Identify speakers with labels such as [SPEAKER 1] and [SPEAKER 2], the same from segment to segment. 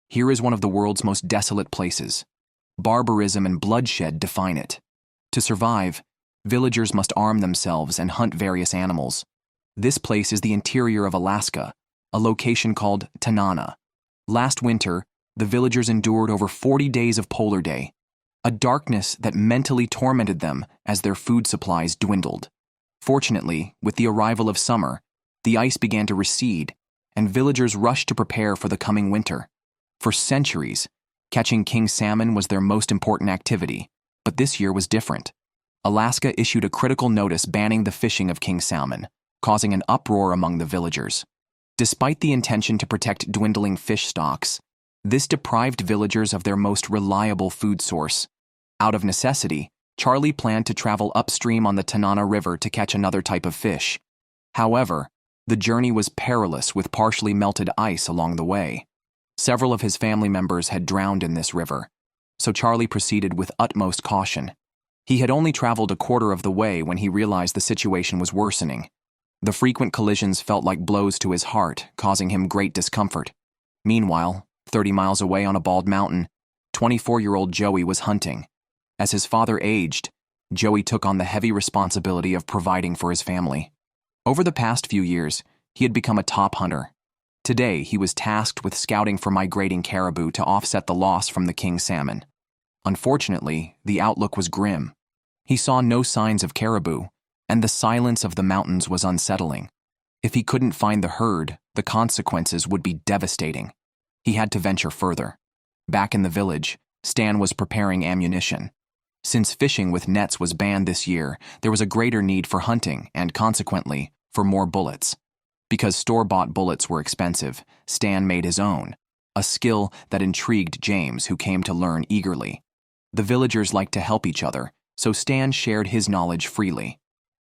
[SPEAKER 1] Here is one of the world's most desolate places. Barbarism and bloodshed define it. To survive, villagers must arm themselves and hunt various animals. This place is the interior of Alaska, a location called Tanana. Last winter, the villagers endured over 40 days of polar day, a darkness that mentally tormented them as their food supplies dwindled. Fortunately, with the arrival of summer, the ice began to recede, and villagers rushed to prepare for the coming winter. For centuries, catching king salmon was their most important activity, but this year was different. Alaska issued a critical notice banning the fishing of king salmon, causing an uproar among the villagers. Despite the intention to protect dwindling fish stocks, this deprived villagers of their most reliable food source. Out of necessity, Charlie planned to travel upstream on the Tanana River to catch another type of fish. However, the journey was perilous with partially melted ice along the way. Several of his family members had drowned in this river, so Charlie proceeded with utmost caution. He had only traveled a quarter of the way when he realized the situation was worsening. The frequent collisions felt like blows to his heart, causing him great discomfort. Meanwhile, 30 miles away on a bald mountain, 24-year-old Joey was hunting. As his father aged, Joey took on the heavy responsibility of providing for his family. Over the past few years, he had become a top hunter. Today, he was tasked with scouting for migrating caribou to offset the loss from the king salmon. Unfortunately, the outlook was grim. He saw no signs of caribou, and the silence of the mountains was unsettling. If he couldn't find the herd, the consequences would be devastating. He had to venture further. Back in the village, Stan was preparing ammunition. Since fishing with nets was banned this year, there was a greater need for hunting and, consequently, for more bullets. Because store-bought bullets were expensive, Stan made his own, a skill that intrigued James, who came to learn eagerly. The villagers liked to help each other, so Stan shared his knowledge freely.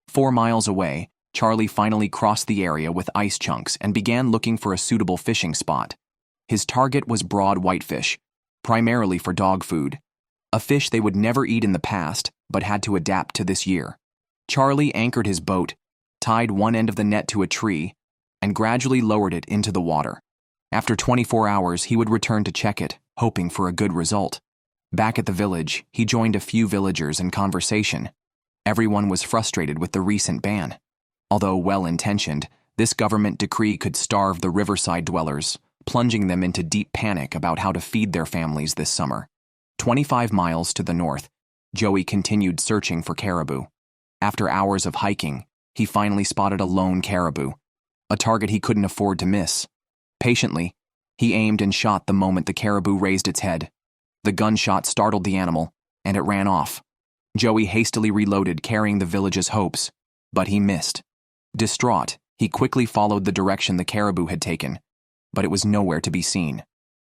[SPEAKER 1] 4 miles away, Charlie finally crossed the area with ice chunks and began looking for a suitable fishing spot. His target was broad whitefish, primarily for dog food, a fish they would never eat in the past but had to adapt to this year. Charlie anchored his boat, tied one end of the net to a tree, and gradually lowered it into the water. After 24 hours, he would return to check it, hoping for a good result. Back at the village, he joined a few villagers in conversation. Everyone was frustrated with the recent ban. Although well-intentioned, this government decree could starve the riverside dwellers, plunging them into deep panic about how to feed their families this summer. 25 miles to the north, Joey continued searching for caribou. After hours of hiking, he finally spotted a lone caribou, a target he couldn't afford to miss. Patiently, he aimed and shot the moment the caribou raised its head. The gunshot startled the animal, and it ran off. Joey hastily reloaded, carrying the village's hopes, but he missed. Distraught, he quickly followed the direction the caribou had taken, but it was nowhere to be seen.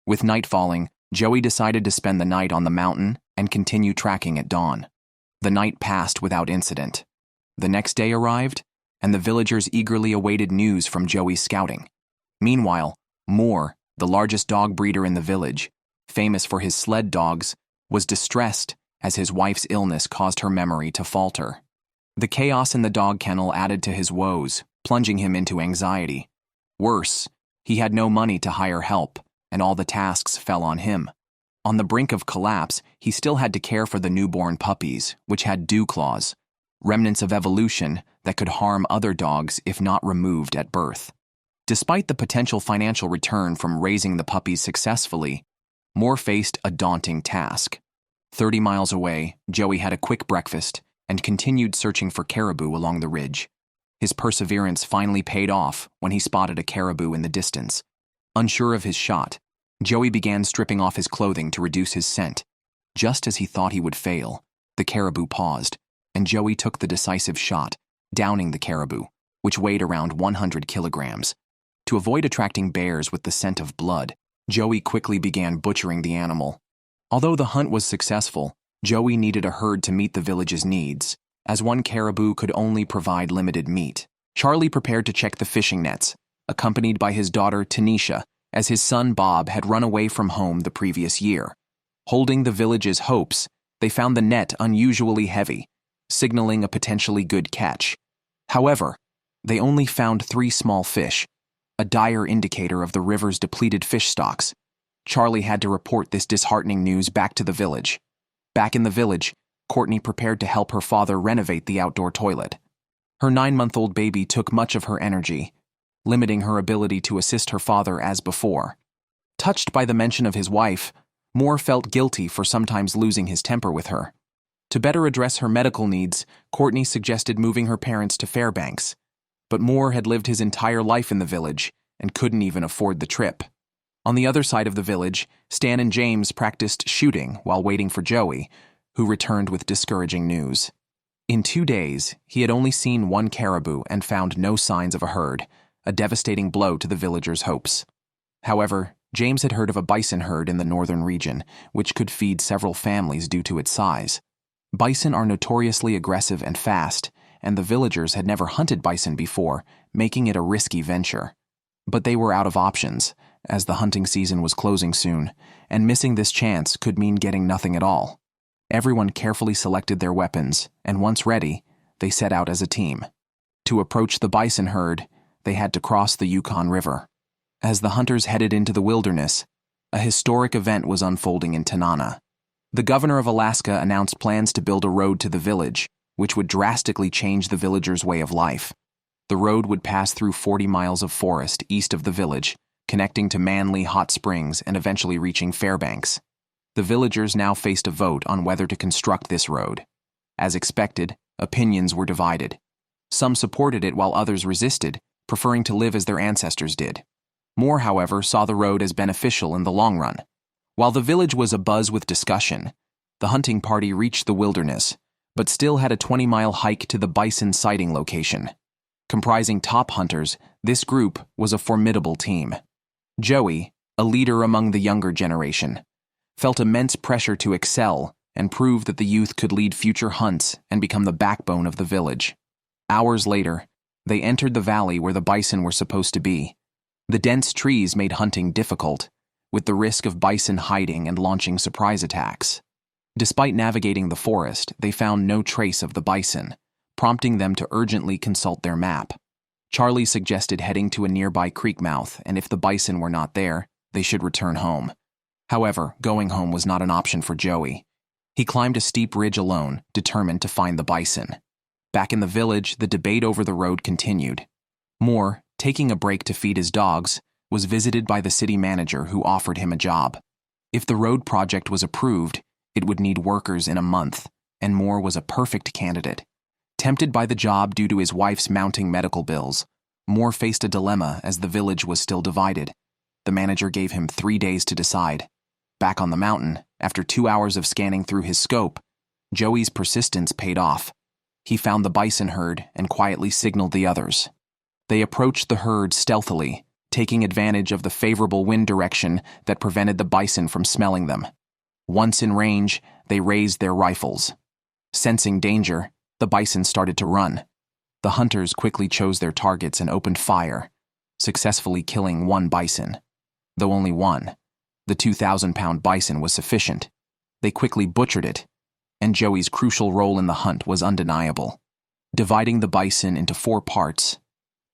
[SPEAKER 1] With night falling, Joey decided to spend the night on the mountain and continue tracking at dawn. The night passed without incident. The next day arrived, and the villagers eagerly awaited news from Joey's scouting. Meanwhile, Moore, the largest dog breeder in the village, famous for his sled dogs, was distressed as his wife's illness caused her memory to falter. The chaos in the dog kennel added to his woes, plunging him into anxiety. Worse, he had no money to hire help, and all the tasks fell on him. On the brink of collapse, he still had to care for the newborn puppies, which had dew claws, remnants of evolution that could harm other dogs if not removed at birth. Despite the potential financial return from raising the puppies successfully, Moore faced a daunting task. 30 miles away, Joey had a quick breakfast and continued searching for caribou along the ridge. His perseverance finally paid off when he spotted a caribou in the distance. Unsure of his shot, Joey began stripping off his clothing to reduce his scent. Just as he thought he would fail, the caribou paused, and Joey took the decisive shot, downing the caribou, which weighed around 100 kilograms. To avoid attracting bears with the scent of blood, Joey quickly began butchering the animal. Although the hunt was successful, Joey needed a herd to meet the village's needs, as one caribou could only provide limited meat. Charlie prepared to check the fishing nets, accompanied by his daughter Tanisha, as his son Bob had run away from home the previous year. Holding the village's hopes, they found the net unusually heavy, signaling a potentially good catch. However, they only found 3 small fish, a dire indicator of the river's depleted fish stocks. Charlie had to report this disheartening news back to the village. Back in the village, Courtney prepared to help her father renovate the outdoor toilet. Her 9-month-old baby took much of her energy, limiting her ability to assist her father as before. Touched by the mention of his wife, Moore felt guilty for sometimes losing his temper with her. To better address her medical needs, Courtney suggested moving her parents to Fairbanks, but Moore had lived his entire life in the village and couldn't even afford the trip. On the other side of the village, Stan and James practiced shooting while waiting for Joey, who returned with discouraging news. In 2 days, he had only seen one caribou and found no signs of a herd, a devastating blow to the villagers' hopes. However, James had heard of a bison herd in the northern region, which could feed several families due to its size. Bison are notoriously aggressive and fast, and the villagers had never hunted bison before, making it a risky venture. But they were out of options, as the hunting season was closing soon, and missing this chance could mean getting nothing at all. Everyone carefully selected their weapons, and once ready, they set out as a team. To approach the bison herd, they had to cross the Yukon River. As the hunters headed into the wilderness, a historic event was unfolding in Tanana. The governor of Alaska announced plans to build a road to the village, which would drastically change the villagers' way of life. The road would pass through 40 miles of forest east of the village, connecting to Manly Hot Springs and eventually reaching Fairbanks. The villagers now faced a vote on whether to construct this road. As expected, opinions were divided. Some supported it while others resisted, preferring to live as their ancestors did. Moore, however, saw the road as beneficial in the long run. While the village was abuzz with discussion, the hunting party reached the wilderness, but still had a 20-mile hike to the bison sighting location. Comprising top hunters, this group was a formidable team. Joey, a leader among the younger generation, felt immense pressure to excel and prove that the youth could lead future hunts and become the backbone of the village. Hours later, they entered the valley where the bison were supposed to be. The dense trees made hunting difficult, with the risk of bison hiding and launching surprise attacks. Despite navigating the forest, they found no trace of the bison, prompting them to urgently consult their map. Charlie suggested heading to a nearby creek mouth, and if the bison were not there, they should return home. However, going home was not an option for Joey. He climbed a steep ridge alone, determined to find the bison. Back in the village, the debate over the road continued. Moore, taking a break to feed his dogs, was visited by the city manager who offered him a job. If the road project was approved, it would need workers in a month, and Moore was a perfect candidate. Tempted by the job due to his wife's mounting medical bills, Moore faced a dilemma as the village was still divided. The manager gave him 3 days to decide. Back on the mountain, after 2 hours of scanning through his scope, Joey's persistence paid off. He found the bison herd and quietly signaled the others. They approached the herd stealthily, taking advantage of the favorable wind direction that prevented the bison from smelling them. Once in range, they raised their rifles. Sensing danger, the bison started to run. The hunters quickly chose their targets and opened fire, successfully killing one bison. Though only one, the 2,000-pound bison was sufficient. They quickly butchered it, and Joey's crucial role in the hunt was undeniable. Dividing the bison into 4 parts,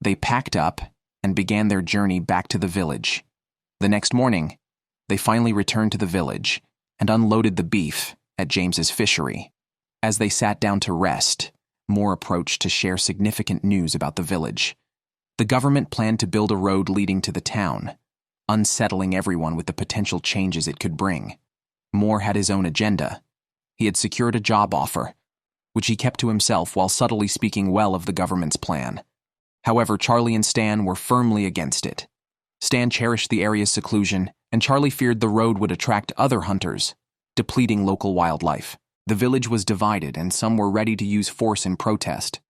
[SPEAKER 1] they packed up and began their journey back to the village. The next morning, they finally returned to the village and unloaded the beef at James's fishery. As they sat down to rest, Moore approached to share significant news about the village. The government planned to build a road leading to the town, unsettling everyone with the potential changes it could bring. Moore had his own agenda. He had secured a job offer, which he kept to himself while subtly speaking well of the government's plan. However, Charlie and Stan were firmly against it. Stan cherished the area's seclusion, and Charlie feared the road would attract other hunters, depleting local wildlife. The village was divided, and some were ready to use force in protest.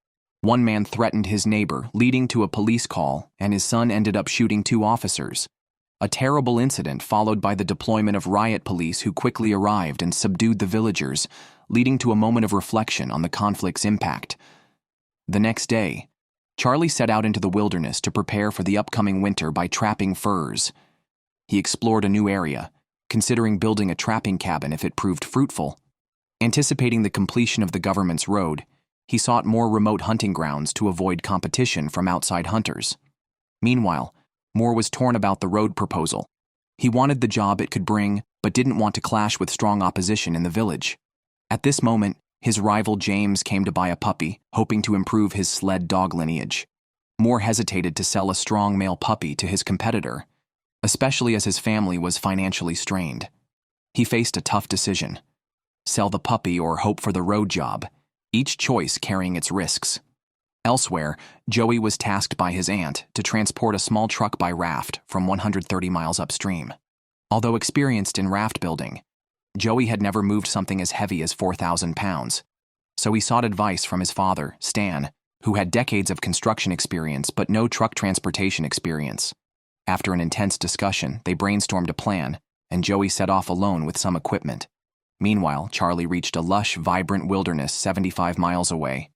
[SPEAKER 1] One man threatened his neighbor, leading to a police call, and his son ended up shooting 2 officers. A terrible incident followed by the deployment of riot police who quickly arrived and subdued the villagers, leading to a moment of reflection on the conflict's impact. The next day, Charlie set out into the wilderness to prepare for the upcoming winter by trapping furs. He explored a new area, considering building a trapping cabin if it proved fruitful. Anticipating the completion of the government's road, he sought more remote hunting grounds to avoid competition from outside hunters. Meanwhile, Moore was torn about the road proposal. He wanted the job it could bring, but didn't want to clash with strong opposition in the village. At this moment, his rival James came to buy a puppy, hoping to improve his sled dog lineage. Moore hesitated to sell a strong male puppy to his competitor, especially as his family was financially strained. He faced a tough decision: sell the puppy or hope for the road job, each choice carrying its risks. Elsewhere, Joey was tasked by his aunt to transport a small truck by raft from 130 miles upstream. Although experienced in raft building, Joey had never moved something as heavy as 4,000 pounds, so he sought advice from his father, Stan, who had decades of construction experience but no truck transportation experience. After an intense discussion, they brainstormed a plan, and Joey set off alone with some equipment. Meanwhile, Charlie reached a lush, vibrant wilderness 75 miles away.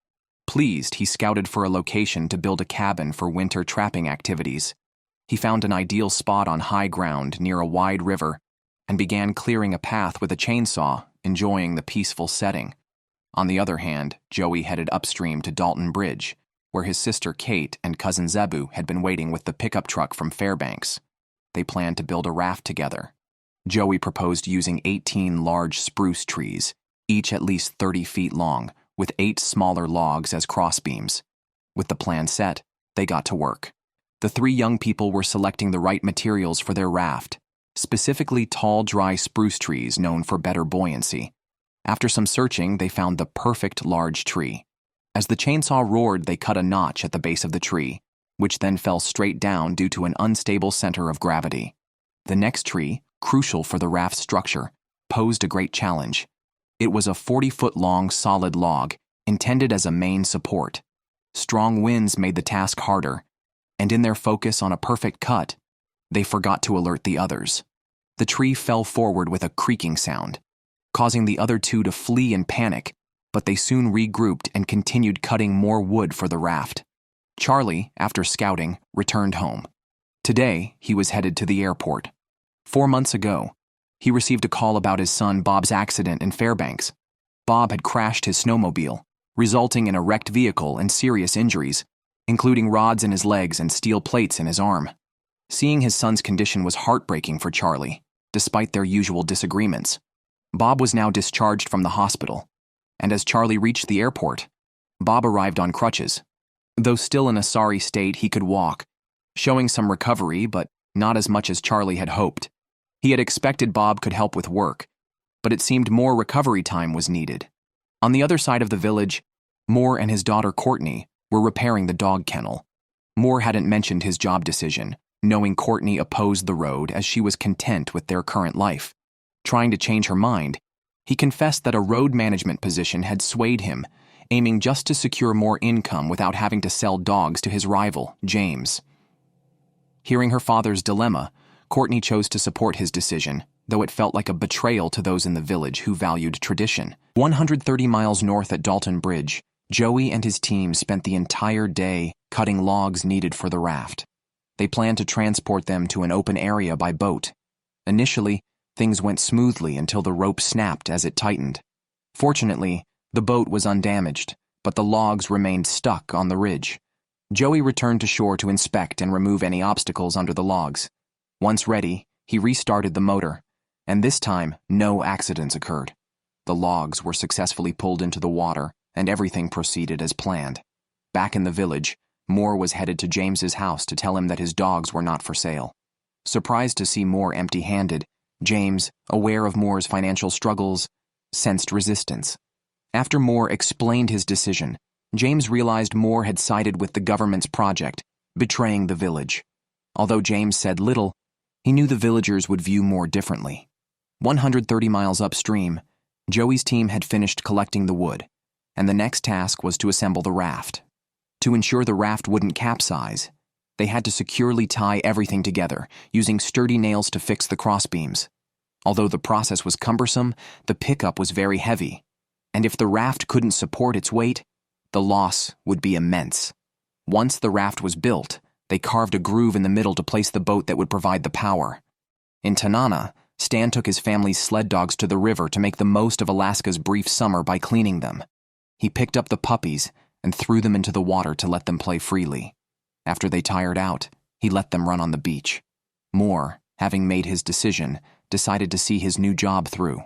[SPEAKER 1] Pleased, he scouted for a location to build a cabin for winter trapping activities. He found an ideal spot on high ground near a wide river and began clearing a path with a chainsaw, enjoying the peaceful setting. On the other hand, Joey headed upstream to Dalton Bridge, where his sister Kate and cousin Zebu had been waiting with the pickup truck from Fairbanks. They planned to build a raft together. Joey proposed using 18 large spruce trees, each at least 30 feet long, with 8 smaller logs as crossbeams. With the plan set, they got to work. The 3 young people were selecting the right materials for their raft, specifically tall, dry spruce trees known for better buoyancy. After some searching, they found the perfect large tree. As the chainsaw roared, they cut a notch at the base of the tree, which then fell straight down due to an unstable center of gravity. The next tree, crucial for the raft's structure, posed a great challenge. It was a 40-foot-long solid log, intended as a main support. Strong winds made the task harder, and in their focus on a perfect cut, they forgot to alert the others. The tree fell forward with a creaking sound, causing the other 2 to flee in panic, but they soon regrouped and continued cutting more wood for the raft. Charlie, after scouting, returned home. Today, he was headed to the airport. 4 months ago, he received a call about his son Bob's accident in Fairbanks. Bob had crashed his snowmobile, resulting in a wrecked vehicle and serious injuries, including rods in his legs and steel plates in his arm. Seeing his son's condition was heartbreaking for Charlie, despite their usual disagreements. Bob was now discharged from the hospital, and as Charlie reached the airport, Bob arrived on crutches. Though still in a sorry state, he could walk, showing some recovery, but not as much as Charlie had hoped. He had expected Bob could help with work, but it seemed more recovery time was needed. On the other side of the village, Moore and his daughter Courtney were repairing the dog kennel. Moore hadn't mentioned his job decision, knowing Courtney opposed the road as she was content with their current life. Trying to change her mind, he confessed that a road management position had swayed him, aiming just to secure more income without having to sell dogs to his rival, James. Hearing her father's dilemma, Courtney chose to support his decision, though it felt like a betrayal to those in the village who valued tradition. 130 miles north at Dalton Bridge, Joey and his team spent the entire day cutting logs needed for the raft. They planned to transport them to an open area by boat. Initially, things went smoothly until the rope snapped as it tightened. Fortunately, the boat was undamaged, but the logs remained stuck on the ridge. Joey returned to shore to inspect and remove any obstacles under the logs. Once ready, he restarted the motor, and this time, no accidents occurred. The logs were successfully pulled into the water, and everything proceeded as planned. Back in the village, Moore was headed to James's house to tell him that his dogs were not for sale. Surprised to see Moore empty-handed, James, aware of Moore's financial struggles, sensed resistance. After Moore explained his decision, James realized Moore had sided with the government's project, betraying the village. Although James said little, he knew the villagers would view Moore differently. 130 miles upstream, Joey's team had finished collecting the wood, and the next task was to assemble the raft. To ensure the raft wouldn't capsize, they had to securely tie everything together, using sturdy nails to fix the crossbeams. Although the process was cumbersome, the pickup was very heavy, and if the raft couldn't support its weight, the loss would be immense. Once the raft was built, they carved a groove in the middle to place the boat that would provide the power. In Tanana, Stan took his family's sled dogs to the river to make the most of Alaska's brief summer by cleaning them. He picked up the puppies and threw them into the water to let them play freely. After they tired out, he let them run on the beach. Moore, having made his decision, decided to see his new job through.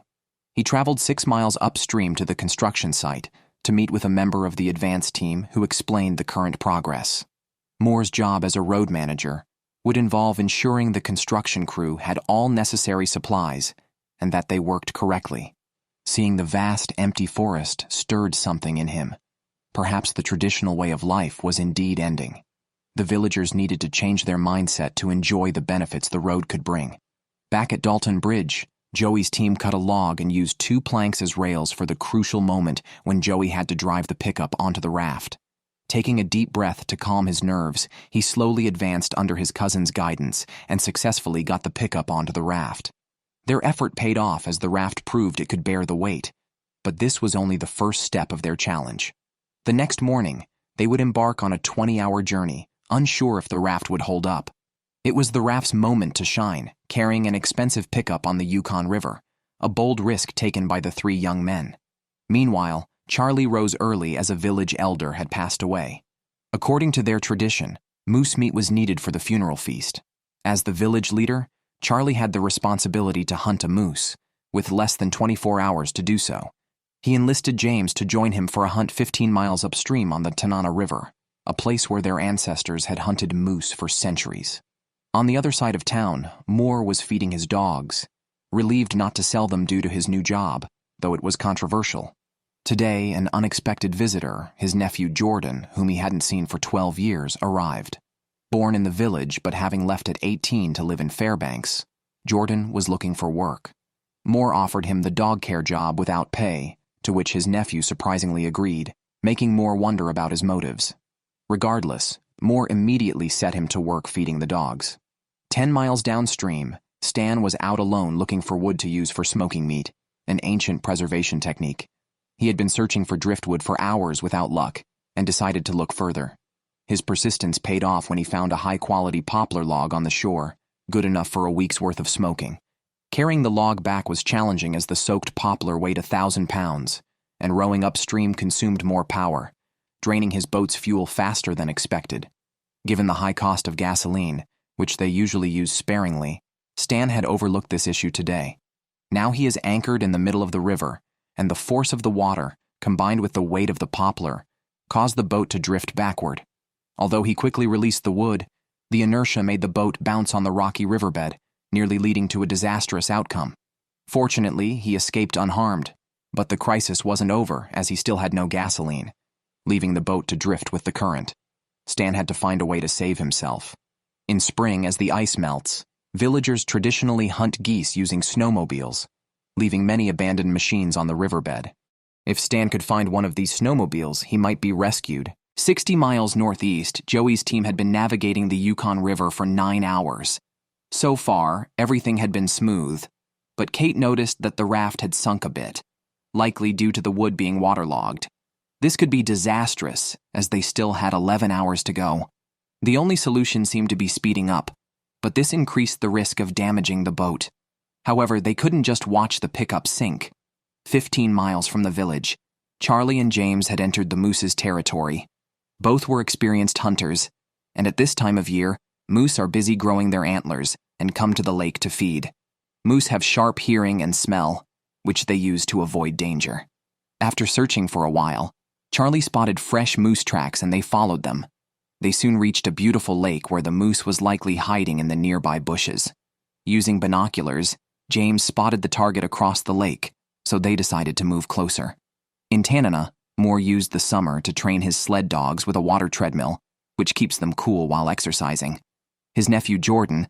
[SPEAKER 1] He traveled 6 miles upstream to the construction site to meet with a member of the advance team who explained the current progress. Moore's job as a road manager would involve ensuring the construction crew had all necessary supplies and that they worked correctly. Seeing the vast, empty forest stirred something in him. Perhaps the traditional way of life was indeed ending. The villagers needed to change their mindset to enjoy the benefits the road could bring. Back at Dalton Bridge, Joey's team cut a log and used 2 planks as rails for the crucial moment when Joey had to drive the pickup onto the raft. Taking a deep breath to calm his nerves, he slowly advanced under his cousin's guidance and successfully got the pickup onto the raft. Their effort paid off as the raft proved it could bear the weight. But this was only the first step of their challenge. The next morning, they would embark on a 20-hour journey, unsure if the raft would hold up. It was the raft's moment to shine, carrying an expensive pickup on the Yukon River, a bold risk taken by the 3 young men. Meanwhile, Charlie rose early as a village elder had passed away. According to their tradition, moose meat was needed for the funeral feast. As the village leader, Charlie had the responsibility to hunt a moose, with less than 24 hours to do so. He enlisted James to join him for a hunt 15 miles upstream on the Tanana River, a place where their ancestors had hunted moose for centuries. On the other side of town, Moore was feeding his dogs, relieved not to sell them due to his new job, though it was controversial. Today, an unexpected visitor, his nephew Jordan, whom he hadn't seen for 12 years, arrived. Born in the village but having left at 18 to live in Fairbanks, Jordan was looking for work. Moore offered him the dog care job without pay, to which his nephew surprisingly agreed, making Moore wonder about his motives. Regardless, Moore immediately set him to work feeding the dogs. 10 miles downstream, Stan was out alone looking for wood to use for smoking meat, an ancient preservation technique. He had been searching for driftwood for hours without luck and decided to look further. His persistence paid off when he found a high-quality poplar log on the shore, good enough for a week's worth of smoking. Carrying the log back was challenging as the soaked poplar weighed 1,000 pounds, and rowing upstream consumed more power, draining his boat's fuel faster than expected. Given the high cost of gasoline, which they usually use sparingly, Stan had overlooked this issue today. Now he is anchored in the middle of the river, and the force of the water, combined with the weight of the poplar, caused the boat to drift backward. Although he quickly released the wood, the inertia made the boat bounce on the rocky riverbed, nearly leading to a disastrous outcome. Fortunately, he escaped unharmed, but the crisis wasn't over as he still had no gasoline, leaving the boat to drift with the current. Stan had to find a way to save himself. In spring, as the ice melts, villagers traditionally hunt geese using snowmobiles, leaving many abandoned machines on the riverbed. If Stan could find one of these snowmobiles, he might be rescued. 60 miles northeast, Joey's team had been navigating the Yukon River for 9 hours. So far, everything had been smooth, but Kate noticed that the raft had sunk a bit, likely due to the wood being waterlogged. This could be disastrous, as they still had 11 hours to go. The only solution seemed to be speeding up, but this increased the risk of damaging the boat. However, they couldn't just watch the pickup sink. 15 miles from the village, Charlie and James had entered the moose's territory. Both were experienced hunters, and at this time of year, moose are busy growing their antlers and come to the lake to feed. Moose have sharp hearing and smell, which they use to avoid danger. After searching for a while, Charlie spotted fresh moose tracks and they followed them. They soon reached a beautiful lake where the moose was likely hiding in the nearby bushes. Using binoculars, James spotted the target across the lake, so they decided to move closer. In Tanana, Moore used the summer to train his sled dogs with a water treadmill, which keeps them cool while exercising. His nephew Jordan,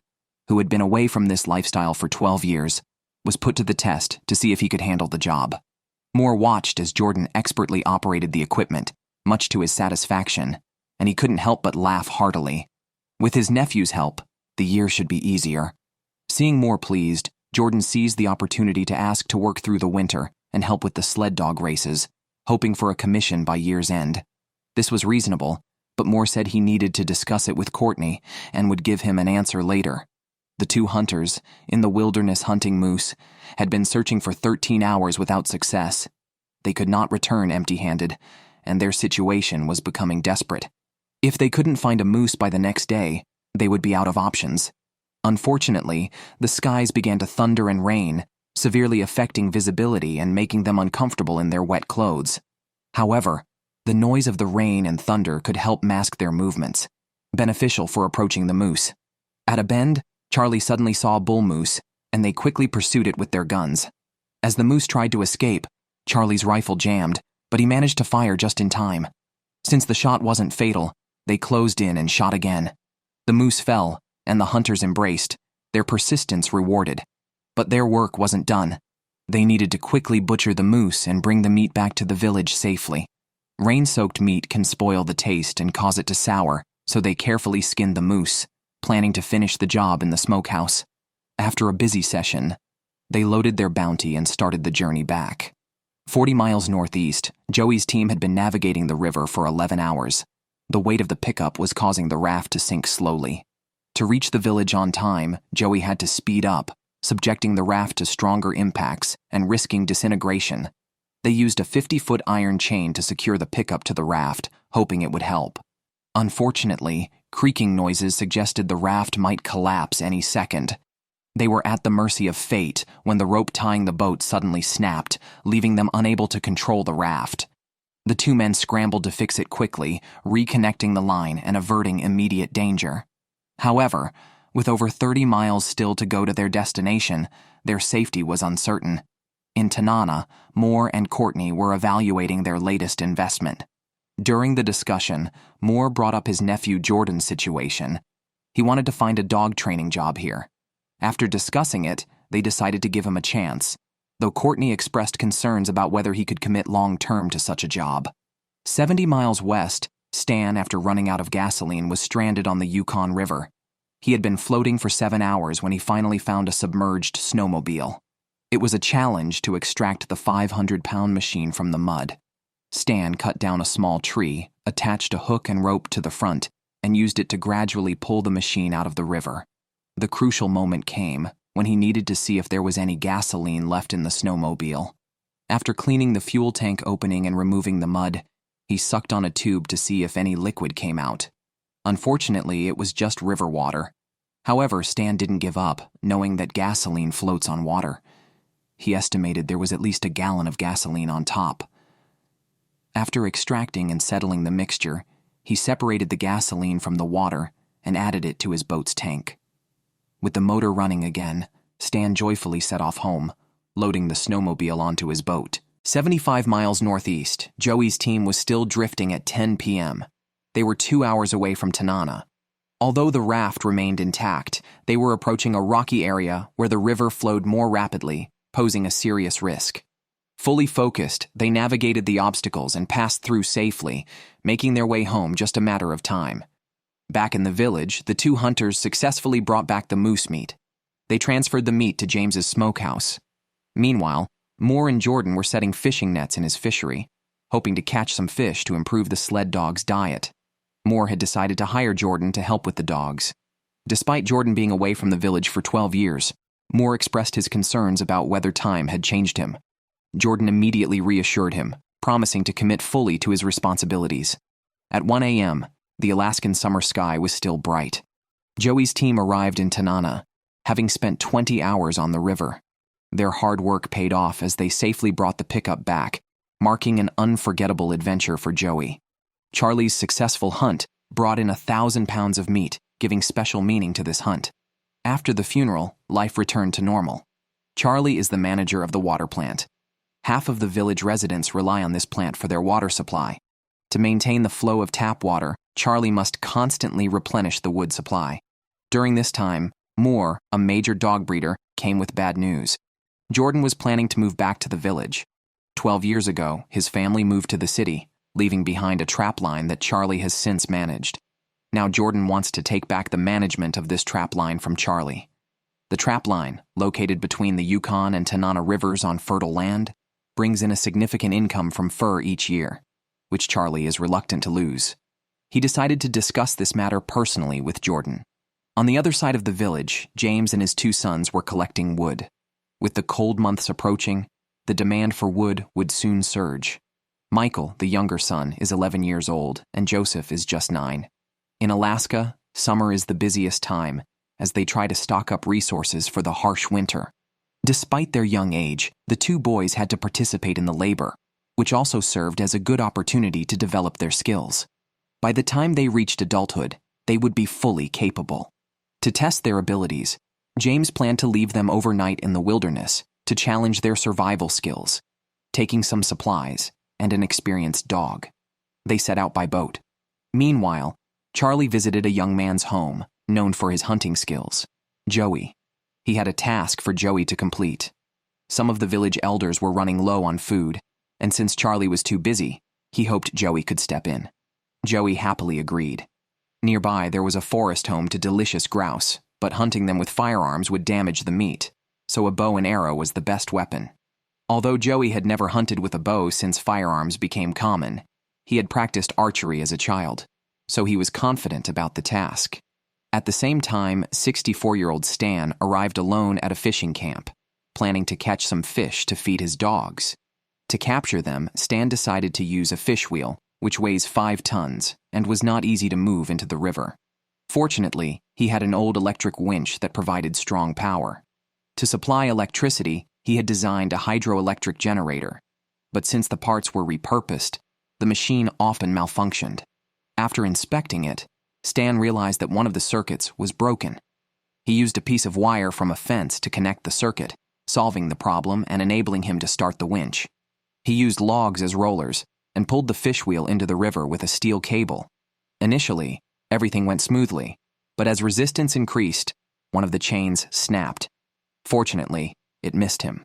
[SPEAKER 1] who had been away from this lifestyle for 12 years, was put to the test to see if he could handle the job. Moore watched as Jordan expertly operated the equipment, much to his satisfaction, and he couldn't help but laugh heartily. With his nephew's help, the year should be easier. Seeing Moore pleased, Jordan seized the opportunity to ask to work through the winter and help with the sled dog races, hoping for a commission by year's end. This was reasonable, but Moore said he needed to discuss it with Courtney and would give him an answer later. The 2 hunters, in the wilderness hunting moose, had been searching for 13 hours without success. They could not return empty-handed, and their situation was becoming desperate. If they couldn't find a moose by the next day, they would be out of options. Unfortunately, the skies began to thunder and rain, severely affecting visibility and making them uncomfortable in their wet clothes. However, the noise of the rain and thunder could help mask their movements, beneficial for approaching the moose. At a bend, Charlie suddenly saw a bull moose, and they quickly pursued it with their guns. As the moose tried to escape, Charlie's rifle jammed, but he managed to fire just in time. Since the shot wasn't fatal, they closed in and shot again. The moose fell, and the hunters embraced, their persistence rewarded. But their work wasn't done. They needed to quickly butcher the moose and bring the meat back to the village safely. Rain-soaked meat can spoil the taste and cause it to sour, so they carefully skinned the moose, planning to finish the job in the smokehouse. After a busy session, they loaded their bounty and started the journey back. 40 miles northeast, Joey's team had been navigating the river for 11 hours. The weight of the pickup was causing the raft to sink slowly. To reach the village on time, Joey had to speed up, subjecting the raft to stronger impacts and risking disintegration. They used a 50-foot iron chain to secure the pickup to the raft, hoping it would help. Unfortunately, creaking noises suggested the raft might collapse any second. They were at the mercy of fate when the rope tying the boat suddenly snapped, leaving them unable to control the raft. The two men scrambled to fix it quickly, reconnecting the line and averting immediate danger. However, with over 30 miles still to go to their destination, their safety was uncertain. In Tanana, Moore and Courtney were evaluating their latest investment. During the discussion, Moore brought up his nephew Jordan's situation. He wanted to find a dog training job here. After discussing it, they decided to give him a chance, though Courtney expressed concerns about whether he could commit long-term to such a job. 70 miles west, Stan, after running out of gasoline, was stranded on the Yukon River. He had been floating for 7 hours when he finally found a submerged snowmobile. It was a challenge to extract the 500-pound machine from the mud. Stan cut down a small tree, attached a hook and rope to the front, and used it to gradually pull the machine out of the river. The crucial moment came when he needed to see if there was any gasoline left in the snowmobile. After cleaning the fuel tank opening and removing the mud, he sucked on a tube to see if any liquid came out. Unfortunately, it was just river water. However, Stan didn't give up, knowing that gasoline floats on water. He estimated there was at least a gallon of gasoline on top. After extracting and settling the mixture, he separated the gasoline from the water and added it to his boat's tank. With the motor running again, Stan joyfully set off home, loading the snowmobile onto his boat. 75 miles northeast, Joey's team was still drifting at 10 p.m. They were 2 hours away from Tanana. Although the raft remained intact, they were approaching a rocky area where the river flowed more rapidly, posing a serious risk. Fully focused, they navigated the obstacles and passed through safely, making their way home just a matter of time. Back in the village, the two hunters successfully brought back the moose meat. They transferred the meat to James's smokehouse. Meanwhile, Moore and Jordan were setting fishing nets in his fishery, hoping to catch some fish to improve the sled dog's diet. Moore had decided to hire Jordan to help with the dogs. Despite Jordan being away from the village for 12 years, Moore expressed his concerns about whether time had changed him. Jordan immediately reassured him, promising to commit fully to his responsibilities. At 1 a.m., the Alaskan summer sky was still bright. Joey's team arrived in Tanana, having spent 20 hours on the river. Their hard work paid off as they safely brought the pickup back, marking an unforgettable adventure for Joey. Charlie's successful hunt brought in 1,000 pounds of meat, giving special meaning to this hunt. After the funeral, life returned to normal. Charlie is the manager of the water plant. Half of the village residents rely on this plant for their water supply. To maintain the flow of tap water, Charlie must constantly replenish the wood supply. During this time, Moore, a major dog breeder, came with bad news. Jordan was planning to move back to the village. 12 years ago, his family moved to the city, leaving behind a trap line that Charlie has since managed. Now Jordan wants to take back the management of this trap line from Charlie. The trap line, located between the Yukon and Tanana rivers on fertile land, brings in a significant income from fur each year, which Charlie is reluctant to lose. He decided to discuss this matter personally with Jordan. On the other side of the village, James and his two sons were collecting wood. With the cold months approaching, the demand for wood would soon surge. Michael, the younger son, is 11 years old, and Joseph is just 9. In Alaska, summer is the busiest time, as they try to stock up resources for the harsh winter. Despite their young age, the two boys had to participate in the labor, which also served as a good opportunity to develop their skills. By the time they reached adulthood, they would be fully capable. To test their abilities, James planned to leave them overnight in the wilderness to challenge their survival skills, taking some supplies and an experienced dog. They set out by boat. Meanwhile, Charlie visited a young man's home, known for his hunting skills, Joey. He had a task for Joey to complete. Some of the village elders were running low on food, and since Charlie was too busy, he hoped Joey could step in. Joey happily agreed. Nearby, there was a forest home to delicious grouse, but hunting them with firearms would damage the meat, so a bow and arrow was the best weapon. Although Joey had never hunted with a bow since firearms became common, he had practiced archery as a child, so he was confident about the task. At the same time, 64-year-old Stan arrived alone at a fishing camp, planning to catch some fish to feed his dogs. To capture them, Stan decided to use a fish wheel, which weighs 5 tons and was not easy to move into the river. Fortunately, he had an old electric winch that provided strong power. To supply electricity, he had designed a hydroelectric generator, but since the parts were repurposed, the machine often malfunctioned. After inspecting it, Stan realized that one of the circuits was broken. He used a piece of wire from a fence to connect the circuit, solving the problem and enabling him to start the winch. He used logs as rollers and pulled the fish wheel into the river with a steel cable. Initially, everything went smoothly, but as resistance increased, one of the chains snapped. Fortunately, it missed him.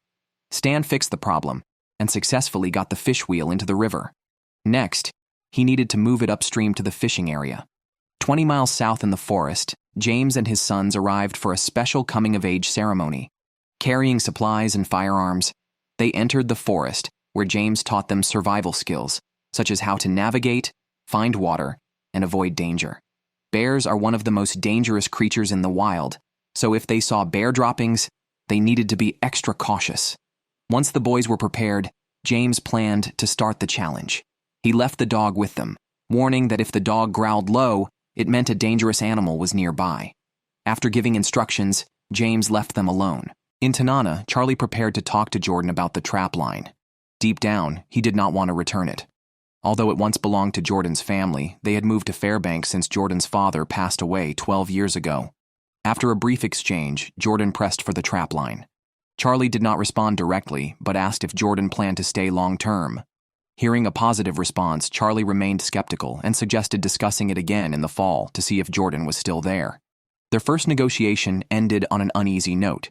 [SPEAKER 1] Stan fixed the problem and successfully got the fish wheel into the river. Next, he needed to move it upstream to the fishing area. 20 miles south in the forest, James and his sons arrived for a special coming-of-age ceremony. Carrying supplies and firearms, they entered the forest, where James taught them survival skills, such as how to navigate, find water, and avoid danger. Bears are one of the most dangerous creatures in the wild, so if they saw bear droppings, they needed to be extra cautious. Once the boys were prepared, James planned to start the challenge. He left the dog with them, warning that if the dog growled low, it meant a dangerous animal was nearby. After giving instructions, James left them alone. In Tanana, Charlie prepared to talk to Jordan about the trap line. Deep down, he did not want to return it. Although it once belonged to Jordan's family, they had moved to Fairbanks since Jordan's father passed away 12 years ago. After a brief exchange, Jordan pressed for the trap line. Charlie did not respond directly, but asked if Jordan planned to stay long-term. Hearing a positive response, Charlie remained skeptical and suggested discussing it again in the fall to see if Jordan was still there. Their first negotiation ended on an uneasy note,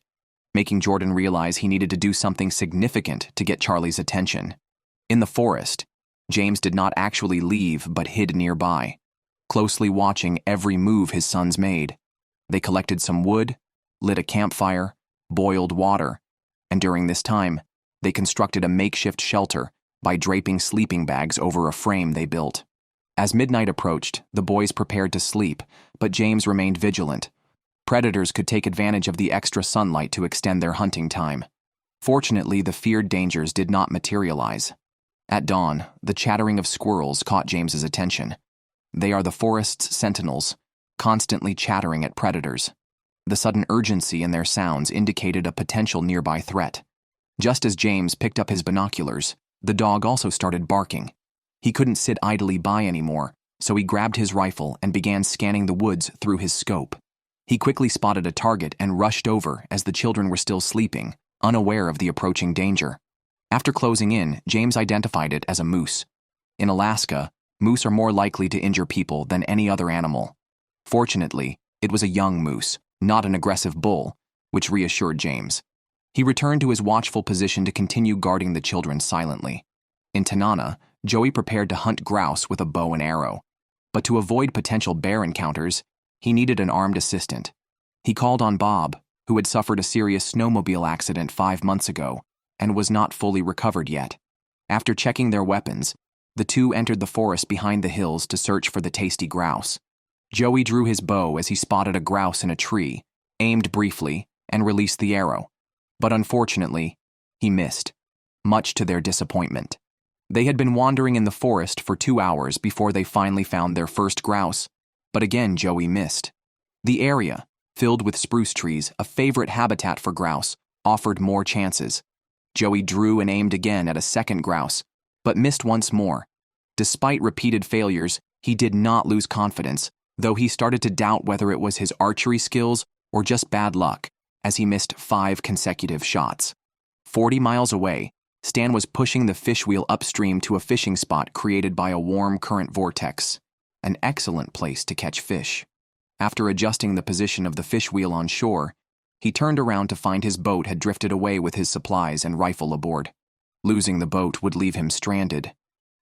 [SPEAKER 1] making Jordan realize he needed to do something significant to get Charlie's attention. In the forest, James did not actually leave but hid nearby, closely watching every move his sons made. They collected some wood, lit a campfire, boiled water, and during this time, they constructed a makeshift shelter by draping sleeping bags over a frame they built. As midnight approached, the boys prepared to sleep, but James remained vigilant. Predators could take advantage of the extra sunlight to extend their hunting time. Fortunately, the feared dangers did not materialize. At dawn, the chattering of squirrels caught James's attention. They are the forest's sentinels, constantly chattering at predators. The sudden urgency in their sounds indicated a potential nearby threat. Just as James picked up his binoculars, the dog also started barking. He couldn't sit idly by anymore, so he grabbed his rifle and began scanning the woods through his scope. He quickly spotted a target and rushed over as the children were still sleeping, unaware of the approaching danger. After closing in, James identified it as a moose. In Alaska, moose are more likely to injure people than any other animal. Fortunately, it was a young moose, not an aggressive bull, which reassured James. He returned to his watchful position to continue guarding the children silently. In Tanana, Joey prepared to hunt grouse with a bow and arrow. But to avoid potential bear encounters, he needed an armed assistant. He called on Bob, who had suffered a serious snowmobile accident 5 months ago and was not fully recovered yet. After checking their weapons, the two entered the forest behind the hills to search for the tasty grouse. Joey drew his bow as he spotted a grouse in a tree, aimed briefly, and released the arrow. But unfortunately, he missed, much to their disappointment. They had been wandering in the forest for 2 hours before they finally found their first grouse, but again Joey missed. The area, Filled with spruce trees, a favorite habitat for grouse, offered more chances. Joey drew and aimed again at a second grouse, but missed once more. Despite repeated failures, he did not lose confidence, though he started to doubt whether it was his archery skills or just bad luck, as he missed 5 consecutive shots. 40 miles away, Stan was pushing the fish wheel upstream to a fishing spot created by a warm current vortex, an excellent place to catch fish. After adjusting the position of the fish wheel on shore, he turned around to find his boat had drifted away with his supplies and rifle aboard. Losing the boat would leave him stranded.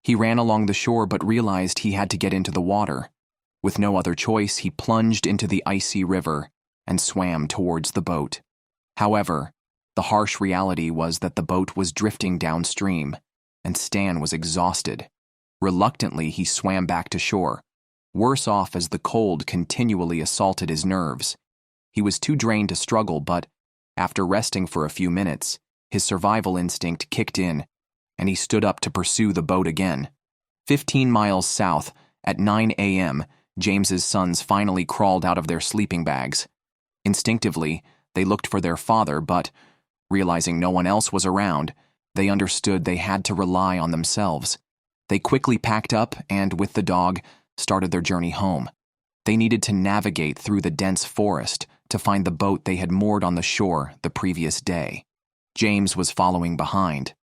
[SPEAKER 1] He ran along the shore but realized he had to get into the water. With no other choice, he plunged into the icy river and swam towards the boat. However, the harsh reality was that the boat was drifting downstream, and Stan was exhausted. Reluctantly, he swam back to shore, worse off as the cold continually assaulted his nerves. He was too drained to struggle, but after resting for a few minutes, his survival instinct kicked in, and he stood up to pursue the boat again. 15 miles south, at 9 a.m., James's sons finally crawled out of their sleeping bags. Instinctively, they looked for their father, but, realizing no one else was around, they understood they had to rely on themselves. They quickly packed up and, with the dog, started their journey home. They needed to navigate through the dense forest to find the boat they had moored on the shore the previous day. James was following behind,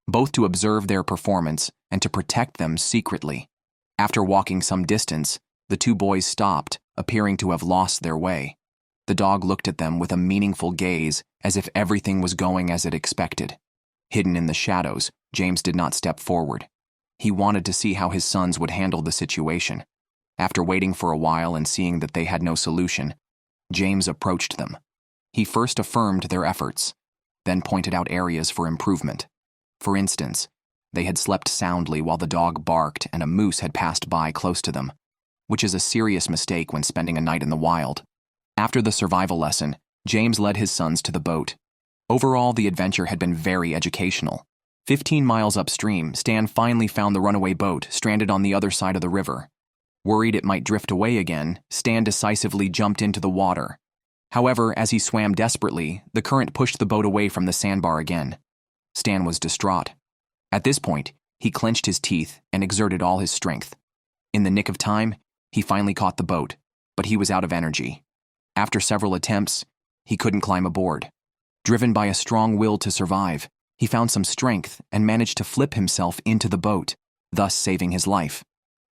[SPEAKER 1] both to observe their performance and to protect them secretly. After walking some distance, the two boys stopped, appearing to have lost their way. The dog looked at them with a meaningful gaze, as if everything was going as it expected. Hidden in the shadows, James did not step forward. He wanted to see how his sons would handle the situation. After waiting for a while and seeing that they had no solution, James approached them. He first affirmed their efforts, then pointed out areas for improvement. For instance, they had slept soundly while the dog barked and a moose had passed by close to them, which is a serious mistake when spending a night in the wild. After the survival lesson, James led his sons to the boat. Overall, the adventure had been very educational. 15 miles upstream, Stan finally found the runaway boat stranded on the other side of the river. Worried it might drift away again, Stan decisively jumped into the water. However, as he swam desperately, the current pushed the boat away from the sandbar again. Stan was distraught. At this point, he clenched his teeth and exerted all his strength. In the nick of time, he finally caught the boat, but he was out of energy. After several attempts, he couldn't climb aboard. Driven by a strong will to survive, he found some strength and managed to flip himself into the boat, thus saving his life.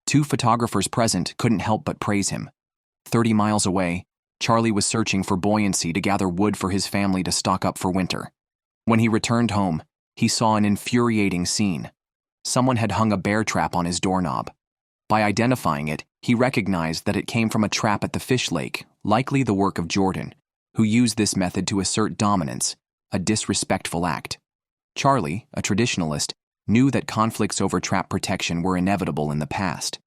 [SPEAKER 1] 2 photographers present couldn't help but praise him. 30 miles away, Charlie was searching for buoyancy to gather wood for his family to stock up for winter. When he returned home, he saw an infuriating scene. Someone had hung a bear trap on his doorknob. By identifying it, he recognized that it came from a trap at the fish lake, likely the work of Jordan, who used this method to assert dominance, a disrespectful act. Charlie, a traditionalist, knew that conflicts over trap protection were inevitable in the past.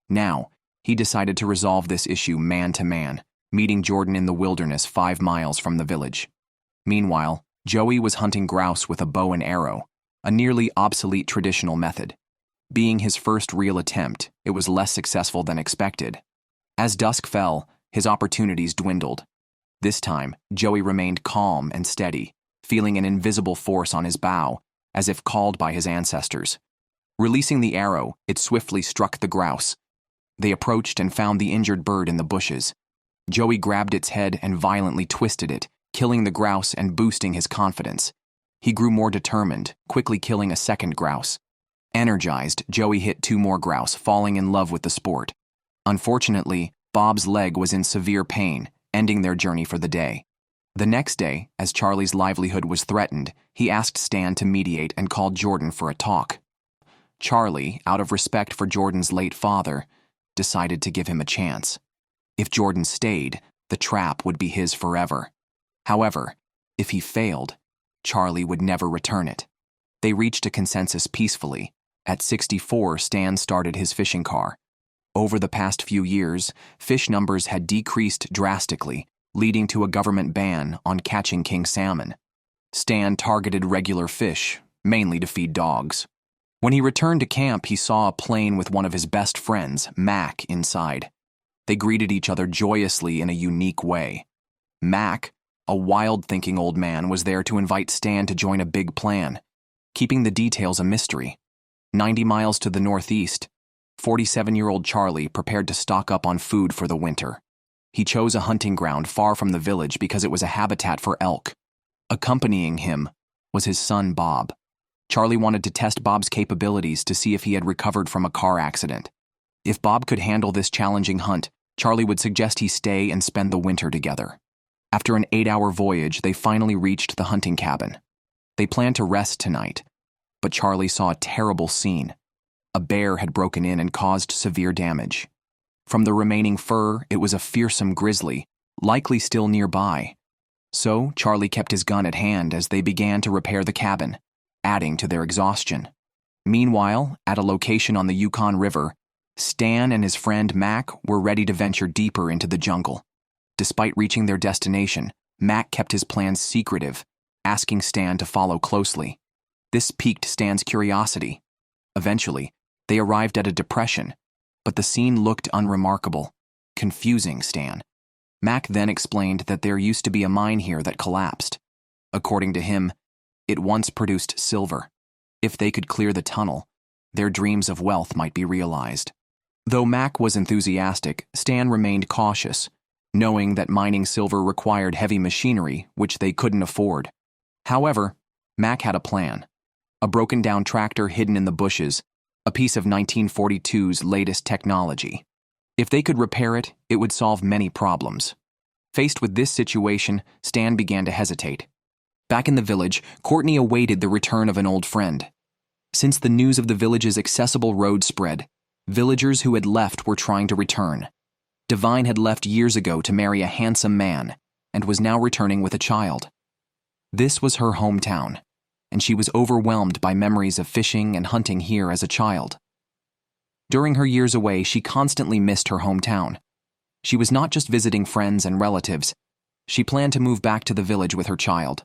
[SPEAKER 1] Now, he decided to resolve this issue man to man, meeting Jordan in the wilderness 5 miles from the village. Meanwhile, Joey was hunting grouse with a bow and arrow, a nearly obsolete traditional method. Being his first real attempt, it was less successful than expected. As dusk fell, his opportunities dwindled. This time, Joey remained calm and steady, feeling an invisible force on his bow, as if called by his ancestors. Releasing the arrow, it swiftly struck the grouse. They approached and found the injured bird in the bushes. Joey grabbed its head and violently twisted it, killing the grouse and boosting his confidence. He grew more determined, quickly killing a second grouse. Energized, Joey hit 2 more grouse, falling in love with the sport. Unfortunately, Bob's leg was in severe pain, ending their journey for the day. The next day, as Charlie's livelihood was threatened, he asked Stan to mediate and called Jordan for a talk. Charlie, out of respect for Jordan's late father, decided to give him a chance. If Jordan stayed, the trap would be his forever. However, if he failed, Charlie would never return it. They reached a consensus peacefully. At 64, Stan started his fishing car. Over the past few years, fish numbers had decreased drastically, leading to a government ban on catching king salmon. Stan targeted regular fish, mainly to feed dogs. When he returned to camp, he saw a plane with one of his best friends, Mac, inside. They greeted each other joyously in a unique way. Mac, a wild-thinking old man, was there to invite Stan to join a big plan, keeping the details a mystery. 90 miles to the northeast, 47-year-old Charlie prepared to stock up on food for the winter. He chose a hunting ground far from the village because it was a habitat for elk. Accompanying him was his son Bob. Charlie wanted to test Bob's capabilities to see if he had recovered from a car accident. If Bob could handle this challenging hunt, Charlie would suggest he stay and spend the winter together. After an 8-hour voyage, they finally reached the hunting cabin. They planned to rest tonight, but Charlie saw a terrible scene. A bear had broken in and caused severe damage. From the remaining fur, it was a fearsome grizzly, likely still nearby. So Charlie kept his gun at hand as they began to repair the cabin, adding to their exhaustion. Meanwhile, at a location on the Yukon River, Stan and his friend Mac were ready to venture deeper into the jungle. Despite reaching their destination, Mac kept his plans secretive, asking Stan to follow closely. This piqued Stan's curiosity. Eventually, they arrived at a depression, but the scene looked unremarkable, confusing Stan. Mac then explained that there used to be a mine here that collapsed. According to him, it once produced silver. If they could clear the tunnel, their dreams of wealth might be realized. Though Mac was enthusiastic, Stan remained cautious, knowing that mining silver required heavy machinery, which they couldn't afford. However, Mac had a plan. A broken-down tractor hidden in the bushes, a piece of 1942's latest technology. If they could repair it, it would solve many problems. Faced with this situation, Stan began to hesitate. Back in the village, Courtney awaited the return of an old friend. Since the news of the village's accessible road spread, villagers who had left were trying to return. Divine had left years ago to marry a handsome man and was now returning with a child. This was her hometown, and she was overwhelmed by memories of fishing and hunting here as a child. During her years away, she constantly missed her hometown. She was not just visiting friends and relatives. She planned to move back to the village with her child.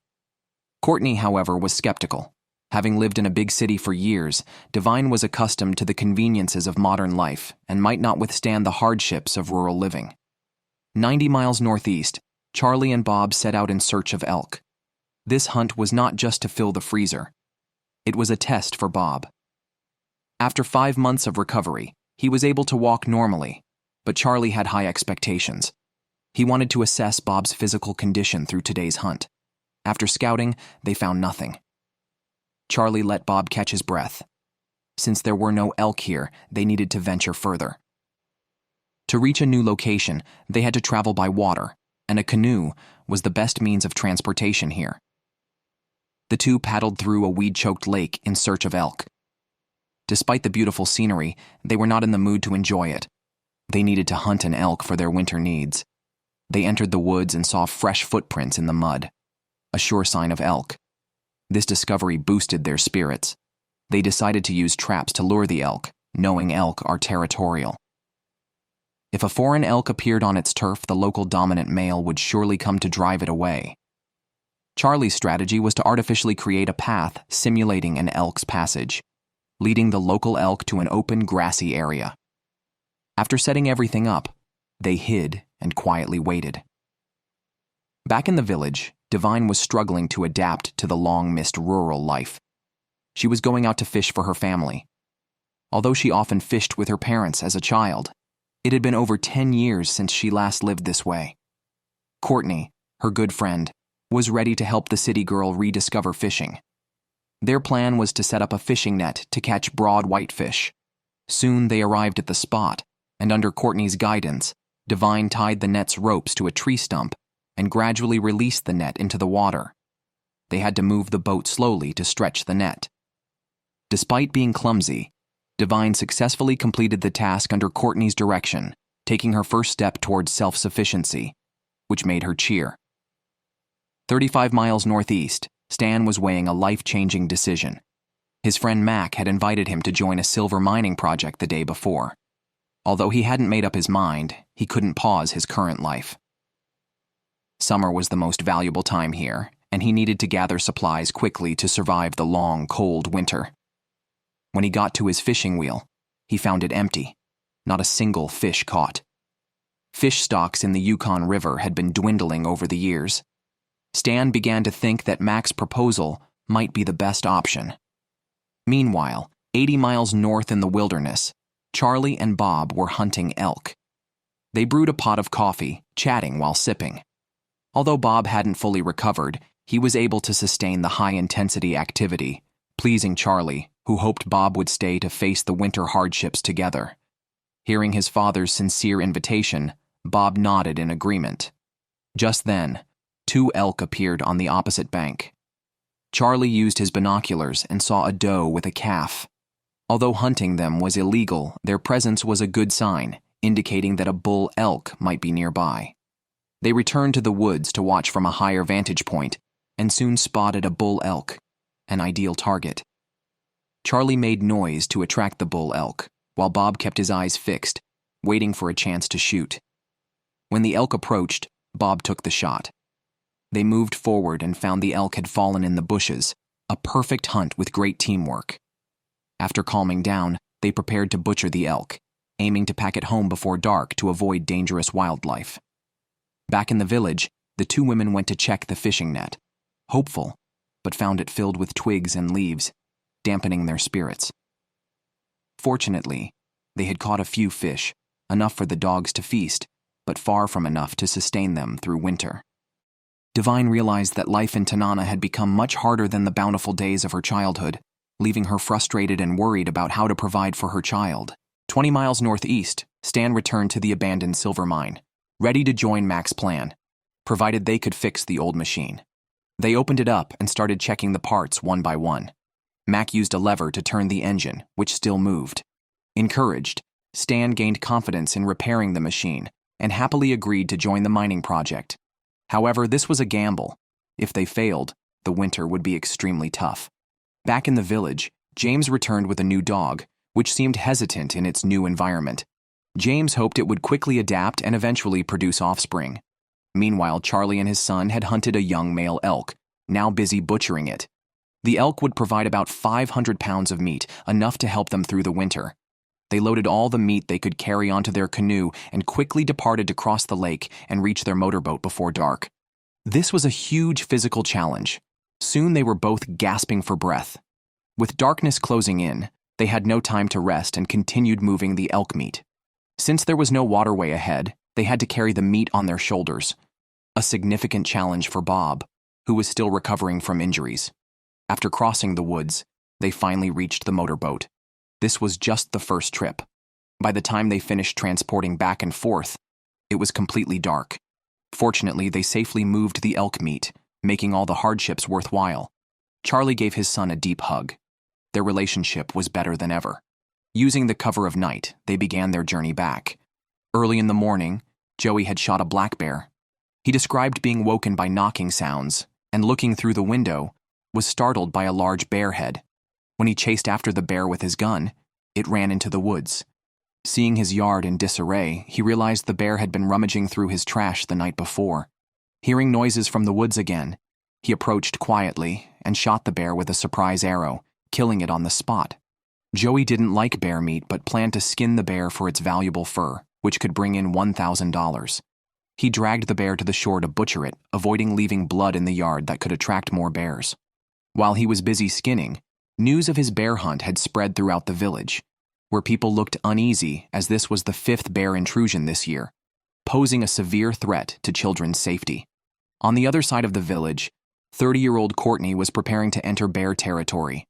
[SPEAKER 1] Courtney, however, was skeptical. Having lived in a big city for years, Divine was accustomed to the conveniences of modern life and might not withstand the hardships of rural living. 90 miles northeast, Charlie and Bob set out in search of elk. This hunt was not just to fill the freezer. It was a test for Bob. After 5 months of recovery, he was able to walk normally, but Charlie had high expectations. He wanted to assess Bob's physical condition through today's hunt. After scouting, they found nothing. Charlie let Bob catch his breath. Since there were no elk here, they needed to venture further. To reach a new location, they had to travel by water, and a canoe was the best means of transportation here. The two paddled through a weed-choked lake in search of elk. Despite the beautiful scenery, they were not in the mood to enjoy it. They needed to hunt an elk for their winter needs. They entered the woods and saw fresh footprints in the mud, a sure sign of elk. This discovery boosted their spirits. They decided to use traps to lure the elk, knowing elk are territorial. If a foreign elk appeared on its turf, the local dominant male would surely come to drive it away. Charlie's strategy was to artificially create a path simulating an elk's passage, leading the local elk to an open, grassy area. After setting everything up, they hid and quietly waited. Back in the village, Divine was struggling to adapt to the long-missed rural life. She was going out to fish for her family. Although she often fished with her parents as a child, it had been over 10 years since she last lived this way. Courtney, her good friend, was ready to help the city girl rediscover fishing. Their plan was to set up a fishing net to catch broad whitefish. Soon they arrived at the spot, and under Courtney's guidance, Divine tied the net's ropes to a tree stump and gradually released the net into the water. They had to move the boat slowly to stretch the net. Despite being clumsy, Divine successfully completed the task under Courtney's direction, taking her first step towards self-sufficiency, which made her cheer. 35 miles northeast, Stan was weighing a life-changing decision. His friend Mac had invited him to join a silver mining project the day before. Although he hadn't made up his mind, he couldn't pause his current life. Summer was the most valuable time here, and he needed to gather supplies quickly to survive the long, cold winter. When he got to his fishing wheel, he found it empty, not a single fish caught. Fish stocks in the Yukon River had been dwindling over the years. Stan began to think that Mac's proposal might be the best option. Meanwhile, 80 miles north in the wilderness, Charlie and Bob were hunting elk. They brewed a pot of coffee, chatting while sipping. Although Bob hadn't fully recovered, he was able to sustain the high-intensity activity, pleasing Charlie, who hoped Bob would stay to face the winter hardships together. Hearing his father's sincere invitation, Bob nodded in agreement. Just then, 2 elk appeared on the opposite bank. Charlie used his binoculars and saw a doe with a calf. Although hunting them was illegal, their presence was a good sign, indicating that a bull elk might be nearby. They returned to the woods to watch from a higher vantage point and soon spotted a bull elk, an ideal target. Charlie made noise to attract the bull elk, while Bob kept his eyes fixed, waiting for a chance to shoot. When the elk approached, Bob took the shot. They moved forward and found the elk had fallen in the bushes, a perfect hunt with great teamwork. After calming down, they prepared to butcher the elk, aiming to pack it home before dark to avoid dangerous wildlife. Back in the village, the 2 women went to check the fishing net, hopeful, but found it filled with twigs and leaves, dampening their spirits. Fortunately, they had caught a few fish, enough for the dogs to feast, but far from enough to sustain them through winter. Divine realized that life in Tanana had become much harder than the bountiful days of her childhood, leaving her frustrated and worried about how to provide for her child. 20 miles northeast, Stan returned to the abandoned silver mine, ready to join Mac's plan, provided they could fix the old machine. They opened it up and started checking the parts one by one. Mac used a lever to turn the engine, which still moved. Encouraged, Stan gained confidence in repairing the machine and happily agreed to join the mining project. However, this was a gamble. If they failed, the winter would be extremely tough. Back in the village, James returned with a new dog, which seemed hesitant in its new environment. James hoped it would quickly adapt and eventually produce offspring. Meanwhile, Charlie and his son had hunted a young male elk, now busy butchering it. The elk would provide about 500 pounds of meat, enough to help them through the winter. They loaded all the meat they could carry onto their canoe and quickly departed to cross the lake and reach their motorboat before dark. This was a huge physical challenge. Soon they were both gasping for breath. With darkness closing in, they had no time to rest and continued moving the elk meat. Since there was no waterway ahead, they had to carry the meat on their shoulders. A significant challenge for Bob, who was still recovering from injuries. After crossing the woods, they finally reached the motorboat. This was just the first trip. By the time they finished transporting back and forth, it was completely dark. Fortunately, they safely moved the elk meat, making all the hardships worthwhile. Charlie gave his son a deep hug. Their relationship was better than ever. Using the cover of night, they began their journey back. Early in the morning, Joey had shot a black bear. He described being woken by knocking sounds, and looking through the window, was startled by a large bear head. When he chased after the bear with his gun, it ran into the woods. Seeing his yard in disarray, he realized the bear had been rummaging through his trash the night before. Hearing noises from the woods again, he approached quietly and shot the bear with a surprise arrow, killing it on the spot. Joey didn't like bear meat but planned to skin the bear for its valuable fur, which could bring in $1,000. He dragged the bear to the shore to butcher it, avoiding leaving blood in the yard that could attract more bears. While he was busy skinning, news of his bear hunt had spread throughout the village, where people looked uneasy as this was the 5th bear intrusion this year, posing a severe threat to children's safety. On the other side of the village, 30-year-old Courtney was preparing to enter bear territory.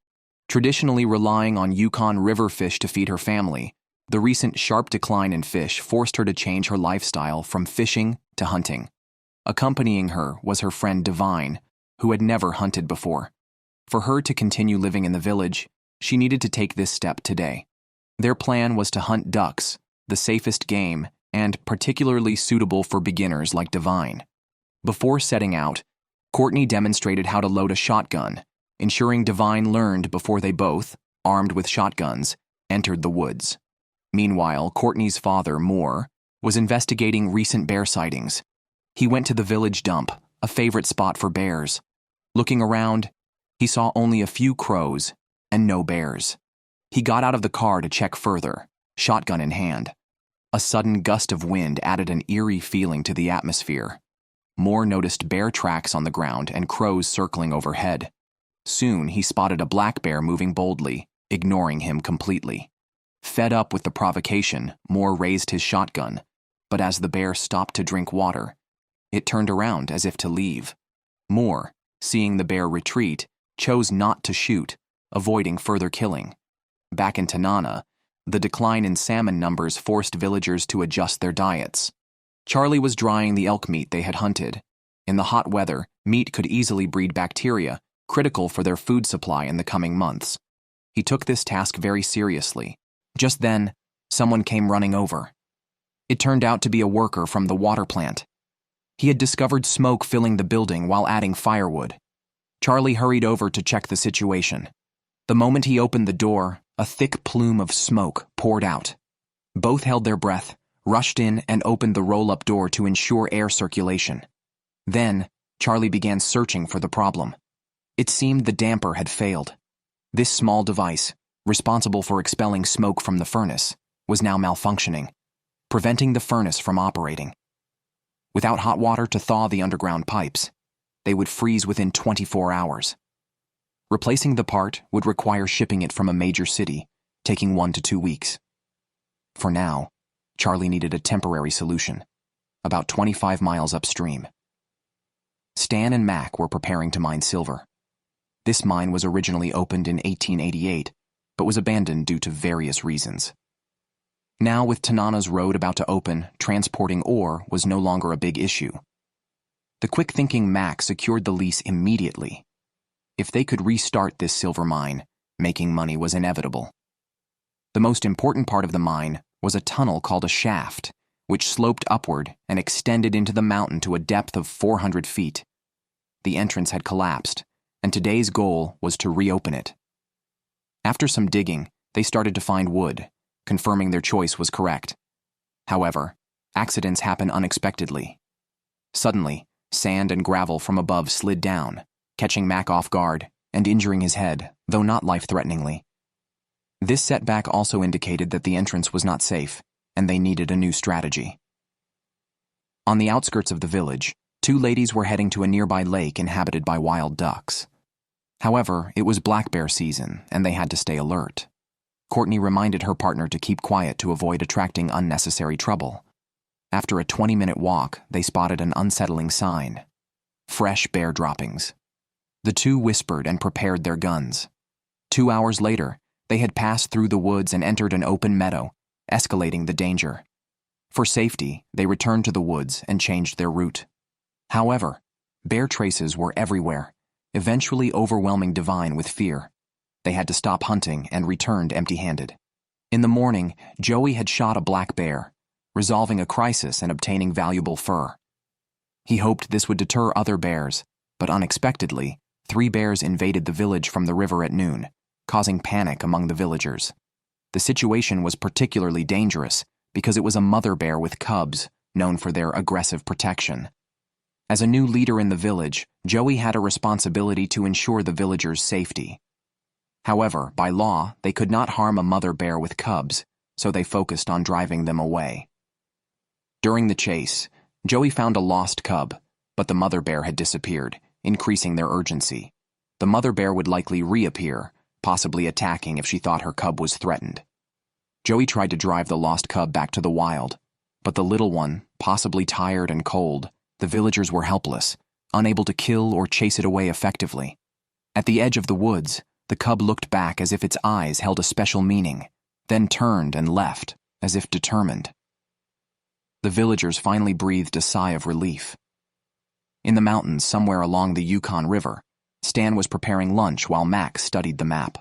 [SPEAKER 1] Traditionally relying on Yukon River fish to feed her family, the recent sharp decline in fish forced her to change her lifestyle from fishing to hunting. Accompanying her was her friend Divine, who had never hunted before. For her to continue living in the village, she needed to take this step today. Their plan was to hunt ducks, the safest game, and particularly suitable for beginners like Divine. Before setting out, Courtney demonstrated how to load a shotgun, ensuring Divine learned before they both, armed with shotguns, entered the woods. Meanwhile, Courtney's father, Moore, was investigating recent bear sightings. He went to the village dump, a favorite spot for bears. Looking around, he saw only a few crows and no bears. He got out of the car to check further, shotgun in hand. A sudden gust of wind added an eerie feeling to the atmosphere. Moore noticed bear tracks on the ground and crows circling overhead. Soon he spotted a black bear moving boldly, ignoring him completely. Fed up with the provocation, Moore raised his shotgun, but as the bear stopped to drink water, it turned around as if to leave. Moore, seeing the bear retreat, chose not to shoot, avoiding further killing. Back in Tanana, the decline in salmon numbers forced villagers to adjust their diets. Charlie was drying the elk meat they had hunted. In the hot weather, meat could easily breed bacteria, critical for their food supply in the coming months. He took this task very seriously. Just then, someone came running over. It turned out to be a worker from the water plant. He had discovered smoke filling the building while adding firewood. Charlie hurried over to check the situation. The moment he opened the door, a thick plume of smoke poured out. Both held their breath, rushed in, and opened the roll-up door to ensure air circulation. Then, Charlie began searching for the problem. It seemed the damper had failed. This small device, responsible for expelling smoke from the furnace, was now malfunctioning, preventing the furnace from operating. Without hot water to thaw the underground pipes, they would freeze within 24 hours. Replacing the part would require shipping it from a major city, taking 1 to 2 weeks. For now, Charlie needed a temporary solution, about 25 miles upstream. Stan and Mac were preparing to mine silver. This mine was originally opened in 1888, but was abandoned due to various reasons. Now, with Tanana's road about to open, transporting ore was no longer a big issue. The quick-thinking Mac secured the lease immediately. If they could restart this silver mine, making money was inevitable. The most important part of the mine was a tunnel called a shaft, which sloped upward and extended into the mountain to a depth of 400 feet. The entrance had collapsed, and today's goal was to reopen it. After some digging, they started to find wood, confirming their choice was correct. However, accidents happen unexpectedly. Suddenly, sand and gravel from above slid down, catching Mac off guard and injuring his head, though not life-threateningly. This setback also indicated that the entrance was not safe, and they needed a new strategy. On the outskirts of the village, 2 ladies were heading to a nearby lake inhabited by wild ducks. However, it was black bear season, and they had to stay alert. Courtney reminded her partner to keep quiet to avoid attracting unnecessary trouble. After a 20-minute walk, they spotted an unsettling sign: fresh bear droppings. The 2 whispered and prepared their guns. 2 hours later, they had passed through the woods and entered an open meadow, escalating the danger. For safety, they returned to the woods and changed their route. However, bear traces were everywhere, eventually overwhelming Devine with fear. They had to stop hunting and returned empty-handed. In the morning, Joey had shot a black bear, resolving a crisis and obtaining valuable fur. He hoped this would deter other bears, but unexpectedly, 3 bears invaded the village from the river at noon, causing panic among the villagers. The situation was particularly dangerous because it was a mother bear with cubs, known for their aggressive protection. As a new leader in the village, Joey had a responsibility to ensure the villagers' safety. However, by law, they could not harm a mother bear with cubs, so they focused on driving them away. During the chase, Joey found a lost cub, but the mother bear had disappeared, increasing their urgency. The mother bear would likely reappear, possibly attacking if she thought her cub was threatened. Joey tried to drive the lost cub back to the wild, but the little one, possibly tired and cold, the villagers were helpless, unable to kill or chase it away effectively. At the edge of the woods, the cub looked back as if its eyes held a special meaning, then turned and left, as if determined. The villagers finally breathed a sigh of relief. In the mountains somewhere along the Yukon River, Stan was preparing lunch while Mac studied the map.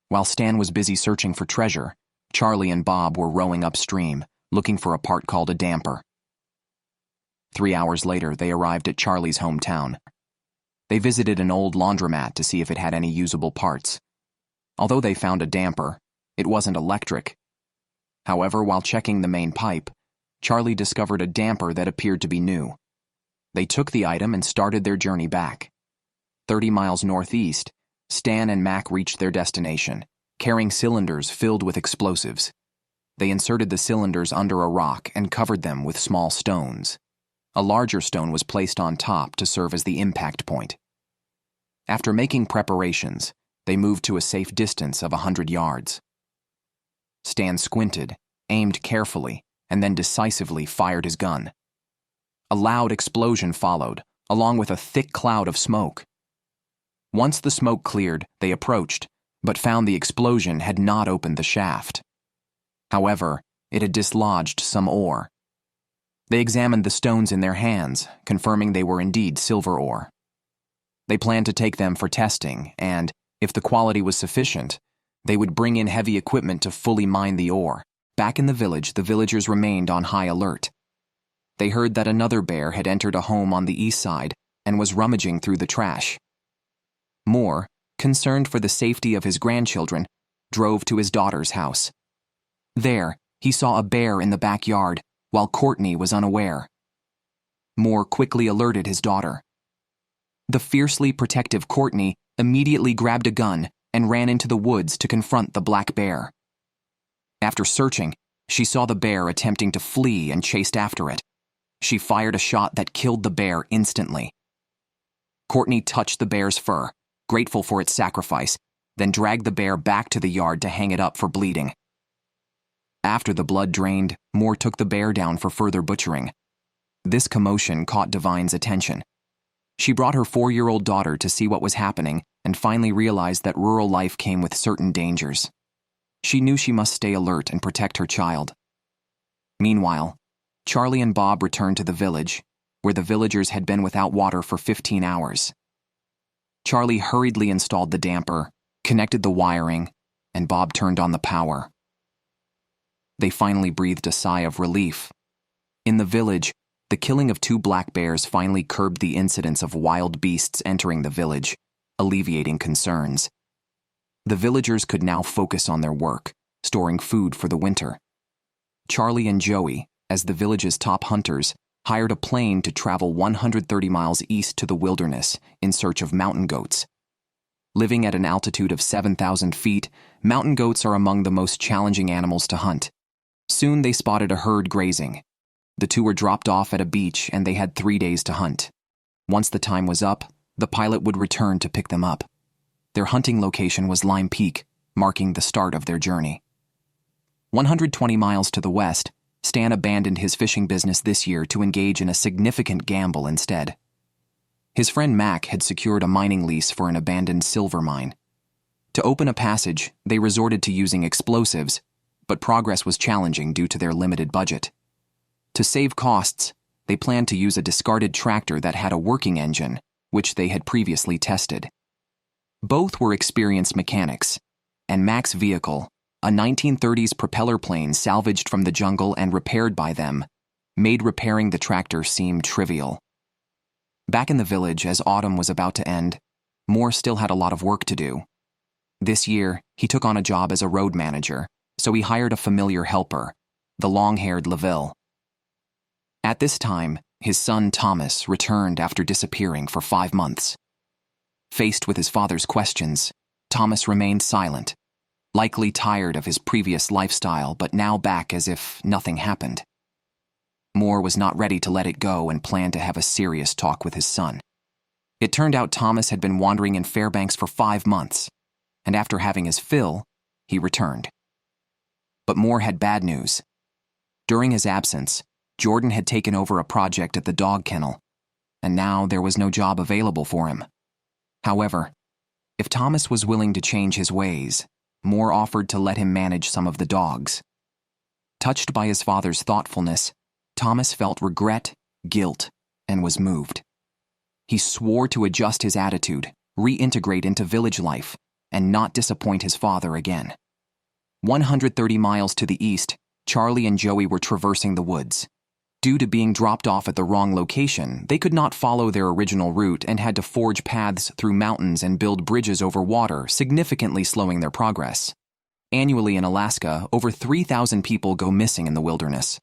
[SPEAKER 1] While Stan was busy searching for treasure, Charlie and Bob were rowing upstream, looking for a part called a damper. 3 hours later, they arrived at Charlie's hometown. They visited an old laundromat to see if it had any usable parts. Although they found a damper, it wasn't electric. However, while checking the main pipe, Charlie discovered a damper that appeared to be new. They took the item and started their journey back. 30 miles northeast, Stan and Mac reached their destination, carrying cylinders filled with explosives. They inserted the cylinders under a rock and covered them with small stones. A larger stone was placed on top to serve as the impact point. After making preparations, they moved to a safe distance of 100 yards. Stan squinted, aimed carefully, and then decisively fired his gun. A loud explosion followed, along with a thick cloud of smoke. Once the smoke cleared, they approached, but found the explosion had not opened the shaft. However, it had dislodged some ore. They examined the stones in their hands, confirming they were indeed silver ore. They planned to take them for testing, and, if the quality was sufficient, they would bring in heavy equipment to fully mine the ore. Back in the village, the villagers remained on high alert. They heard that another bear had entered a home on the east side and was rummaging through the trash. Moore, concerned for the safety of his grandchildren, drove to his daughter's house. There, he saw a bear in the backyard, while Courtney was unaware. Moore quickly alerted his daughter. The fiercely protective Courtney immediately grabbed a gun and ran into the woods to confront the black bear. After searching, she saw the bear attempting to flee and chased after it. She fired a shot that killed the bear instantly. Courtney touched the bear's fur, grateful for its sacrifice, then dragged the bear back to the yard to hang it up for bleeding. After the blood drained, Moore took the bear down for further butchering. This commotion caught Divine's attention. She brought her 4-year-old daughter to see what was happening and finally realized that rural life came with certain dangers. She knew she must stay alert and protect her child. Meanwhile, Charlie and Bob returned to the village, where the villagers had been without water for 15 hours. Charlie hurriedly installed the damper, connected the wiring, and Bob turned on the power. They finally breathed a sigh of relief. In the village, the killing of 2 black bears finally curbed the incidence of wild beasts entering the village, alleviating concerns. The villagers could now focus on their work, storing food for the winter. Charlie and Joey, as the village's top hunters, hired a plane to travel 130 miles east to the wilderness in search of mountain goats. Living at an altitude of 7,000 feet, mountain goats are among the most challenging animals to hunt. Soon they spotted a herd grazing. The 2 were dropped off at a beach and they had 3 days to hunt. Once the time was up, the pilot would return to pick them up. Their hunting location was Lime Peak, marking the start of their journey. 120 miles to the west, Stan abandoned his fishing business this year to engage in a significant gamble instead. His friend Mac had secured a mining lease for an abandoned silver mine. To open a passage, they resorted to using explosives, but progress was challenging due to their limited budget. To save costs, they planned to use a discarded tractor that had a working engine, which they had previously tested. Both were experienced mechanics, and Mac's vehicle, a 1930s propeller plane salvaged from the jungle and repaired by them, made repairing the tractor seem trivial. Back in the village, as autumn was about to end, Moore still had a lot of work to do. This year, he took on a job as a road manager, so he hired a familiar helper, the long-haired LaVille. At this time, his son Thomas returned after disappearing for 5 months. Faced with his father's questions, Thomas remained silent, likely tired of his previous lifestyle but now back as if nothing happened. Moore was not ready to let it go and planned to have a serious talk with his son. It turned out Thomas had been wandering in Fairbanks for 5 months, and after having his fill, he returned. But Moore had bad news. During his absence, Jordan had taken over a project at the dog kennel, and now there was no job available for him. However, if Thomas was willing to change his ways, Moore offered to let him manage some of the dogs. Touched by his father's thoughtfulness, Thomas felt regret, guilt, and was moved. He swore to adjust his attitude, reintegrate into village life, and not disappoint his father again. 130 miles to the east, Charlie and Joey were traversing the woods. Due to being dropped off at the wrong location, they could not follow their original route and had to forge paths through mountains and build bridges over water, significantly slowing their progress. Annually in Alaska, over 3,000 people go missing in the wilderness.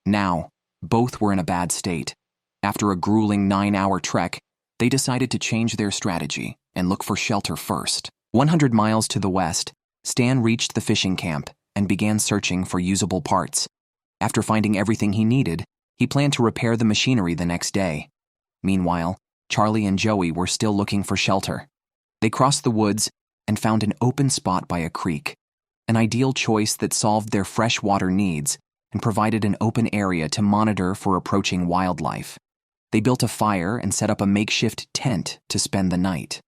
[SPEAKER 1] Now, both were in a bad state. After a grueling 9-hour trek, they decided to change their strategy and look for shelter first. 100 miles to the west, Stan reached the fishing camp, and began searching for usable parts. After finding everything he needed, he planned to repair the machinery the next day. Meanwhile, Charlie and Joey were still looking for shelter. They crossed the woods and found an open spot by a creek, an ideal choice that solved their freshwater needs and provided an open area to monitor for approaching wildlife. They built a fire and set up a makeshift tent to spend the night.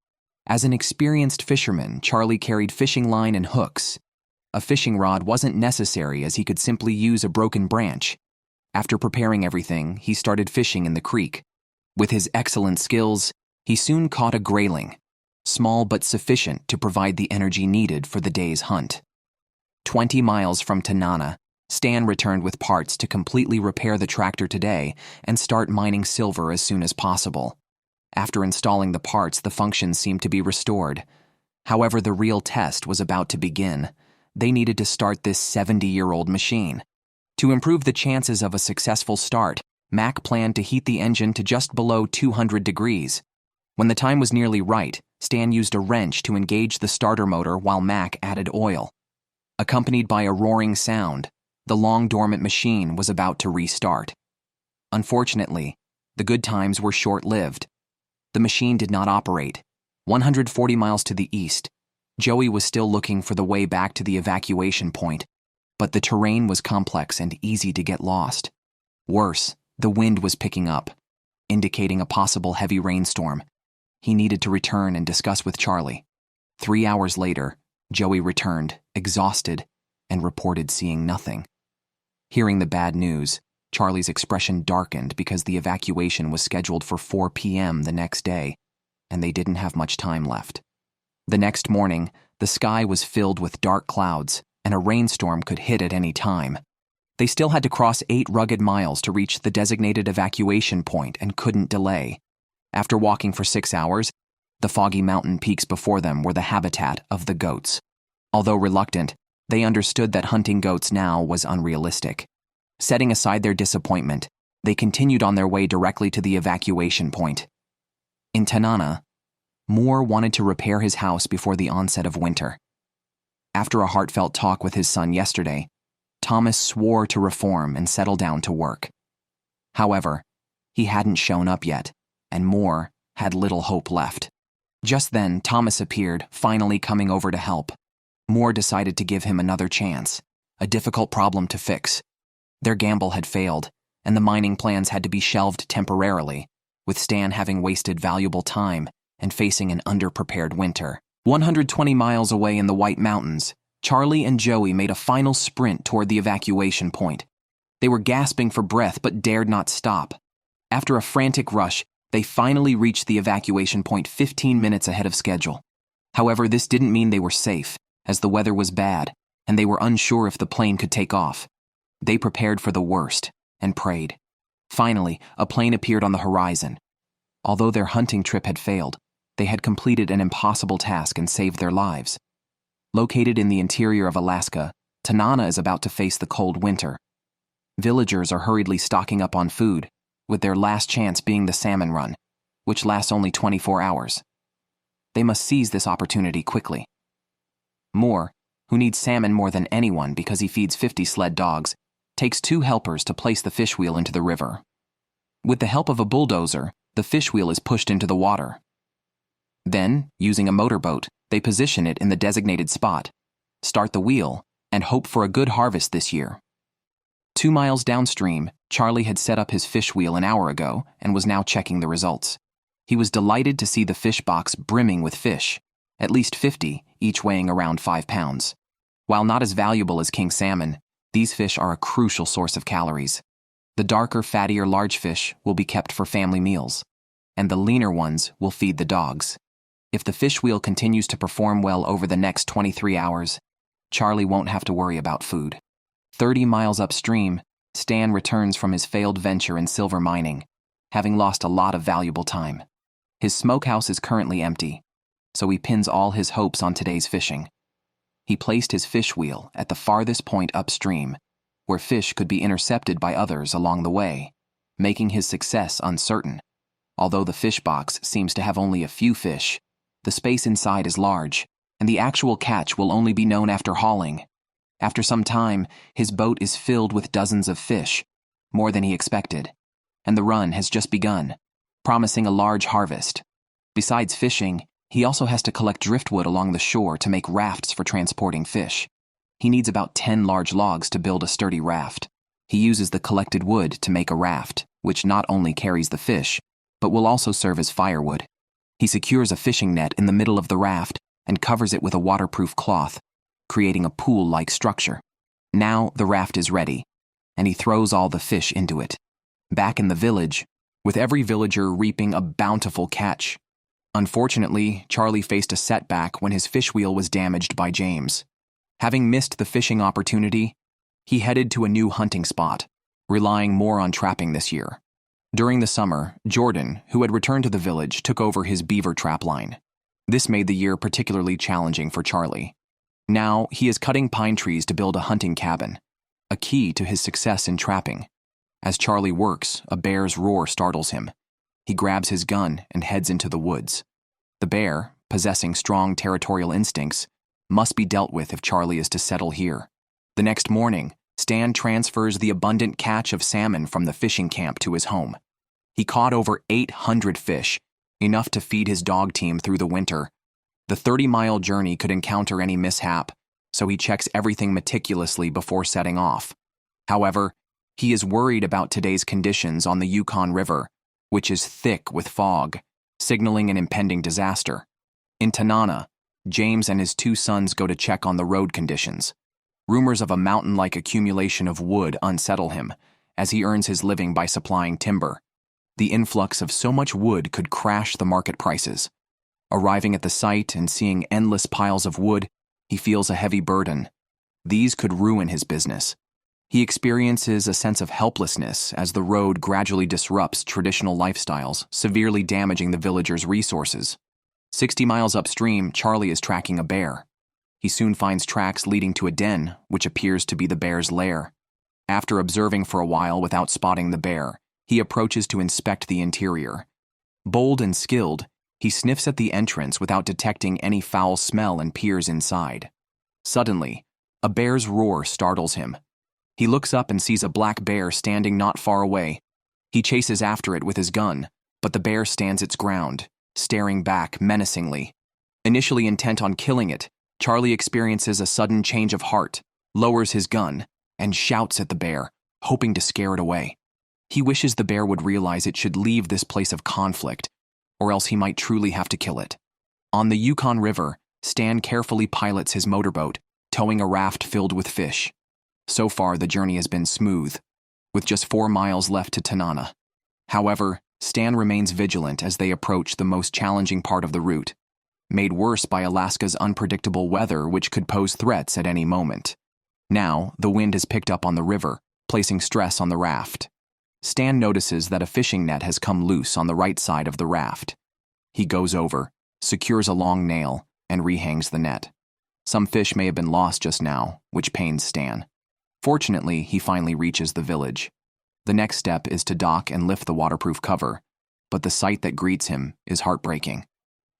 [SPEAKER 1] As an experienced fisherman, Charlie carried fishing line and hooks. A fishing rod wasn't necessary as he could simply use a broken branch. After preparing everything, he started fishing in the creek. With his excellent skills, he soon caught a grayling, small but sufficient to provide the energy needed for the day's hunt. 20 miles from Tanana, Stan returned with parts to completely repair the tractor today and start mining silver as soon as possible. After installing the parts, the function seemed to be restored. However, the real test was about to begin. They needed to start this 70-year-old machine. To improve the chances of a successful start, Mac planned to heat the engine to just below 200 degrees. When the time was nearly right, Stan used a wrench to engage the starter motor while Mac added oil. Accompanied by a roaring sound, the long-dormant machine was about to restart. Unfortunately, the good times were short-lived. The machine did not operate. 140 miles to the east, Joey was still looking for the way back to the evacuation point, but the terrain was complex and easy to get lost. Worse, the wind was picking up, indicating a possible heavy rainstorm. He needed to return and discuss with Charlie. 3 hours later, Joey returned, exhausted, and reported seeing nothing. Hearing the bad news, Charlie's expression darkened because the evacuation was scheduled for 4 p.m. the next day, and they didn't have much time left. The next morning, the sky was filled with dark clouds, and a rainstorm could hit at any time. They still had to cross 8 rugged miles to reach the designated evacuation point and couldn't delay. After walking for 6 hours, the foggy mountain peaks before them were the habitat of the goats. Although reluctant, they understood that hunting goats now was unrealistic. Setting aside their disappointment, they continued on their way directly to the evacuation point. In Tanana, Moore wanted to repair his house before the onset of winter. After a heartfelt talk with his son yesterday, Thomas swore to reform and settle down to work. However, he hadn't shown up yet, and Moore had little hope left. Just then, Thomas appeared, finally coming over to help. Moore decided to give him another chance, a difficult problem to fix. Their gamble had failed, and the mining plans had to be shelved temporarily, with Stan having wasted valuable time and facing an underprepared winter. 120 miles away in the White Mountains, Charlie and Joey made a final sprint toward the evacuation point. They were gasping for breath but dared not stop. After a frantic rush, they finally reached the evacuation point 15 minutes ahead of schedule. However, this didn't mean they were safe, as the weather was bad, and they were unsure if the plane could take off. They prepared for the worst and prayed. Finally, a plane appeared on the horizon. Although their hunting trip had failed, they had completed an impossible task and saved their lives. Located in the interior of Alaska, Tanana is about to face the cold winter. Villagers are hurriedly stocking up on food, with their last chance being the salmon run, which lasts only 24 hours. They must seize this opportunity quickly. Moore, who needs salmon more than anyone because he feeds 50 sled dogs, takes 2 helpers to place the fish wheel into the river. With the help of a bulldozer, the fish wheel is pushed into the water. Then, using a motorboat, they position it in the designated spot, start the wheel, and hope for a good harvest this year. 2 miles downstream, Charlie had set up his fish wheel an hour ago and was now checking the results. He was delighted to see the fish box brimming with fish, at least 50, each weighing around 5 pounds. While not as valuable as king salmon, these fish are a crucial source of calories. The darker, fattier large fish will be kept for family meals, and the leaner ones will feed the dogs. If the fish wheel continues to perform well over the next 23 hours, Charlie won't have to worry about food. 30 miles upstream, Stan returns from his failed venture in silver mining, having lost a lot of valuable time. His smokehouse is currently empty, so he pins all his hopes on today's fishing. He placed his fish wheel at the farthest point upstream, where fish could be intercepted by others along the way, making his success uncertain. Although the fish box seems to have only a few fish, the space inside is large, and the actual catch will only be known after hauling. After some time, his boat is filled with dozens of fish, more than he expected, and the run has just begun, promising a large harvest. Besides fishing, he also has to collect driftwood along the shore to make rafts for transporting fish. He needs about 10 large logs to build a sturdy raft. He uses the collected wood to make a raft, which not only carries the fish, but will also serve as firewood. He secures a fishing net in the middle of the raft and covers it with a waterproof cloth, creating a pool-like structure. Now the raft is ready, and he throws all the fish into it. Back in the village, with every villager reaping a bountiful catch. Unfortunately, Charlie faced a setback when his fish wheel was damaged by James. Having missed the fishing opportunity, he headed to a new hunting spot, relying more on trapping this year. During the summer, Jordan, who had returned to the village, took over his beaver trap line. This made the year particularly challenging for Charlie. Now, he is cutting pine trees to build a hunting cabin, a key to his success in trapping. As Charlie works, a bear's roar startles him. He grabs his gun and heads into the woods. The bear, possessing strong territorial instincts, must be dealt with if Charlie is to settle here. The next morning, Stan transfers the abundant catch of salmon from the fishing camp to his home. He caught over 800 fish, enough to feed his dog team through the winter. The 30-mile journey could encounter any mishap, so he checks everything meticulously before setting off. However, he is worried about today's conditions on the Yukon River, which is thick with fog, signaling an impending disaster. In Tanana, James and his 2 sons go to check on the road conditions. Rumors of a mountain-like accumulation of wood unsettle him, as he earns his living by supplying timber. The influx of so much wood could crash the market prices. Arriving at the site and seeing endless piles of wood, he feels a heavy burden. These could ruin his business. He experiences a sense of helplessness as the road gradually disrupts traditional lifestyles, severely damaging the villagers' resources. 60 miles upstream, Charlie is tracking a bear. He soon finds tracks leading to a den, which appears to be the bear's lair. After observing for a while without spotting the bear, he approaches to inspect the interior. Bold and skilled, he sniffs at the entrance without detecting any foul smell and peers inside. Suddenly, a bear's roar startles him. He looks up and sees a black bear standing not far away. He chases after it with his gun, but the bear stands its ground, staring back menacingly. Initially intent on killing it, Charlie experiences a sudden change of heart, lowers his gun, and shouts at the bear, hoping to scare it away. He wishes the bear would realize it should leave this place of conflict, or else he might truly have to kill it. On the Yukon River, Stan carefully pilots his motorboat, towing a raft filled with fish. So far, the journey has been smooth, with just 4 miles left to Tanana. However, Stan remains vigilant as they approach the most challenging part of the route, made worse by Alaska's unpredictable weather, which could pose threats at any moment. Now, the wind has picked up on the river, placing stress on the raft. Stan notices that a fishing net has come loose on the right side of the raft. He goes over, secures a long nail, and rehangs the net. Some fish may have been lost just now, which pains Stan. Fortunately, he finally reaches the village. The next step is to dock and lift the waterproof cover, but the sight that greets him is heartbreaking.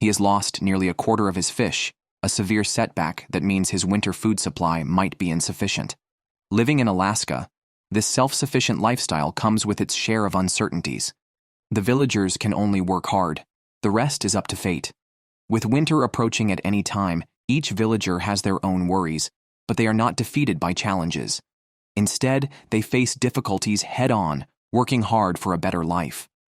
[SPEAKER 1] He has lost nearly a quarter of his fish, a severe setback that means his winter food supply might be insufficient. Living in Alaska, this self-sufficient lifestyle comes with its share of uncertainties. The villagers can only work hard. The rest is up to fate. With winter approaching at any time, each villager has their own worries, but they are not defeated by challenges. Instead, they face difficulties head-on, working hard for a better life.